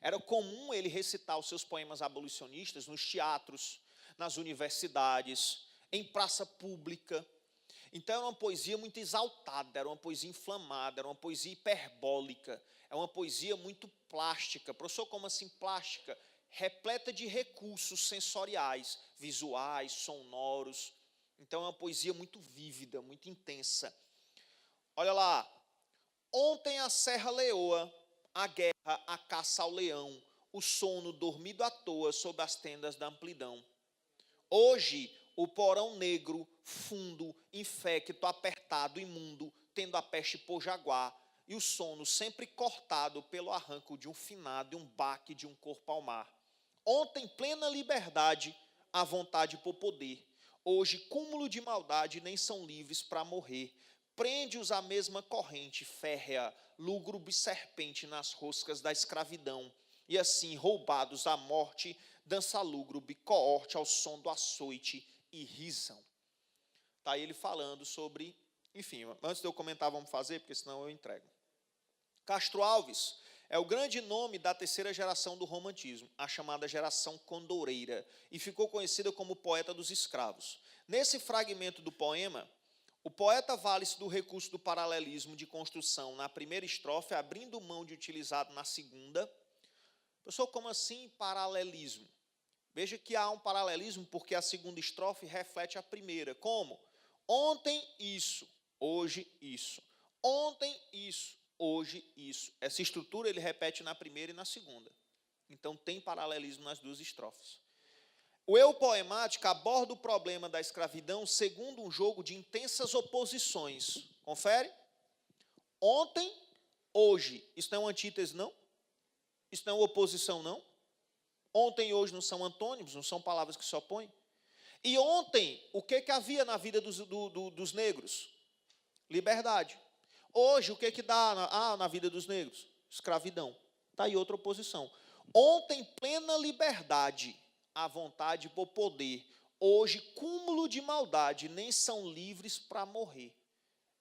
Era comum ele recitar os seus poemas abolicionistas nos teatros, nas universidades, em praça pública. Então era uma poesia muito exaltada, era uma poesia inflamada, era uma poesia hiperbólica, é uma poesia muito plástica. Professor, como assim plástica? Repleta de recursos sensoriais, visuais, sonoros. Então é uma poesia muito vívida, muito intensa. Olha lá. Ontem a serra leoa, a guerra, a caça ao leão, o sono dormido à toa sob as tendas da amplidão. Hoje, o porão negro, fundo, infecto, apertado, imundo, tendo a peste por jaguar, e o sono sempre cortado pelo arranco de um finado e um baque de um corpo ao mar. Ontem, plena liberdade, a vontade por poder. Hoje, cúmulo de maldade, nem são livres para morrer. Prende-os a mesma corrente férrea, lúgubre serpente nas roscas da escravidão. E assim, roubados à morte, dança lúgubre, coorte ao som do açoite e risam. Está ele falando sobre... Enfim, antes de eu comentar, vamos fazer, porque senão eu entrego. Castro Alves é o grande nome da terceira geração do romantismo, a chamada geração condoreira, e ficou conhecida como poeta dos escravos. Nesse fragmento do poema, o poeta vale-se do recurso do paralelismo de construção na primeira estrofe, abrindo mão de utilizado na segunda. Professor, como assim paralelismo? Veja que há um paralelismo porque a segunda estrofe reflete a primeira. Como? Ontem isso, hoje isso. Ontem isso, hoje isso. Essa estrutura ele repete na primeira e na segunda. Então tem paralelismo nas duas estrofes. O eu poemático aborda o problema da escravidão segundo um jogo de intensas oposições. Confere? Ontem, hoje. Isso não é uma antítese, não? Isso não é uma oposição, não? Ontem e hoje não são antônimos, não são palavras que se opõem. E ontem, o que havia na vida dos negros? Liberdade. Hoje, o que dá na vida dos negros? Escravidão. Está aí outra oposição. Ontem, plena liberdade, a vontade por poder. Hoje, cúmulo de maldade, nem são livres para morrer.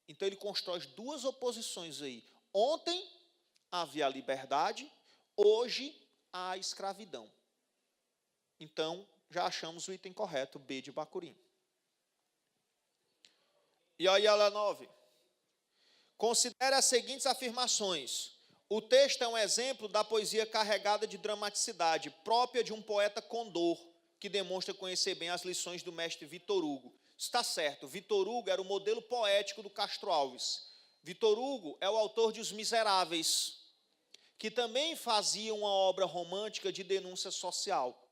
Então, ele constrói duas oposições aí. Ontem, havia a liberdade, hoje, a escravidão. Então, já achamos o item correto, B de Bacurim. E aí, a 9. Considere as seguintes afirmações. O texto é um exemplo da poesia carregada de dramaticidade, própria de um poeta condor, que demonstra conhecer bem as lições do mestre Vitor Hugo. Está certo, Vitor Hugo era o modelo poético do Castro Alves. Vitor Hugo é o autor de Os Miseráveis. que também fazia uma obra romântica de denúncia social.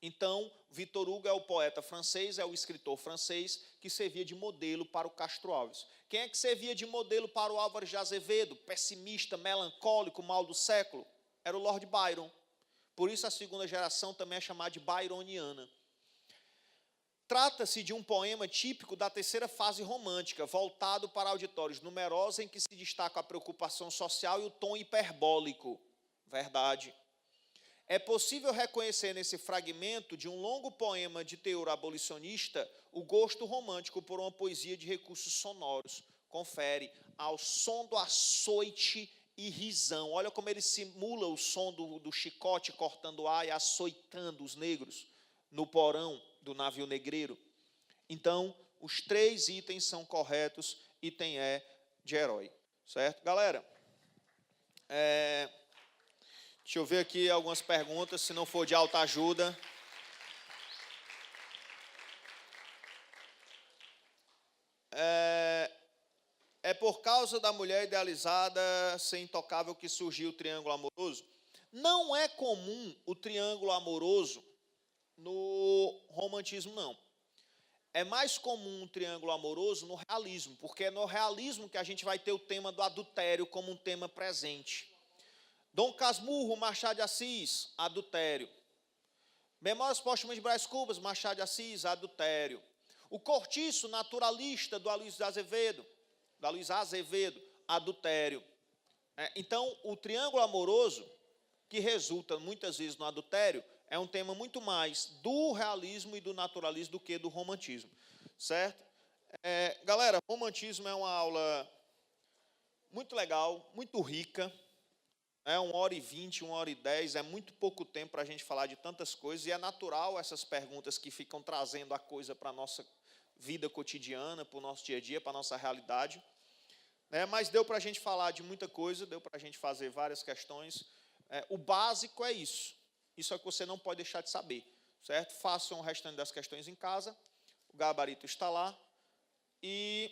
Então, Victor Hugo é o poeta francês, é o escritor francês, que servia de modelo para o Castro Alves. Quem é que servia de modelo para o Álvares de Azevedo, pessimista, melancólico, mal do século? Era o Lord Byron. Por isso a segunda geração também é chamada de byroniana. Trata-se de um poema típico da terceira fase romântica, voltado para auditórios numerosos, em que se destaca a preocupação social e o tom hiperbólico. Verdade. É possível reconhecer nesse fragmento de um longo poema de teor abolicionista o gosto romântico por uma poesia de recursos sonoros. Confere, ao som do açoite e risão. Olha como ele simula o som do chicote cortando o ar e açoitando os negros no porão do navio negreiro. Então, os 3 itens são corretos, item E de herói. Certo? Galera, deixa eu ver aqui algumas perguntas, se não for de alta ajuda. É por causa da mulher idealizada ser intocável que surgiu o triângulo amoroso? Não é comum o triângulo amoroso no romantismo, não. É mais comum um triângulo amoroso no realismo, porque é no realismo que a gente vai ter o tema do adultério como um tema presente. Dom Casmurro, Machado de Assis, adultério. Memórias Póstumas de Brás Cubas, Machado de Assis, adultério. O Cortiço Naturalista, do Aloysio Azevedo, adultério. Então, o triângulo amoroso, que resulta muitas vezes no adultério, é um tema muito mais do realismo e do naturalismo do que do romantismo, certo? Galera, romantismo é uma aula muito legal, muito rica, 1h20, 1h10, é muito pouco tempo para a gente falar de tantas coisas, e é natural essas perguntas que ficam trazendo a coisa para a nossa vida cotidiana, para o nosso dia a dia, para a nossa realidade, mas deu para a gente falar de muita coisa, deu para a gente fazer várias questões. O básico é isso. Isso é o que você não pode deixar de saber, certo? Façam o restante das questões em casa, o gabarito está lá, e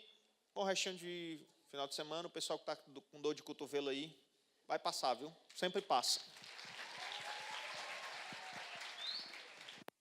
o restinho de final de semana, o pessoal que está com dor de cotovelo aí, vai passar, viu? Sempre passa.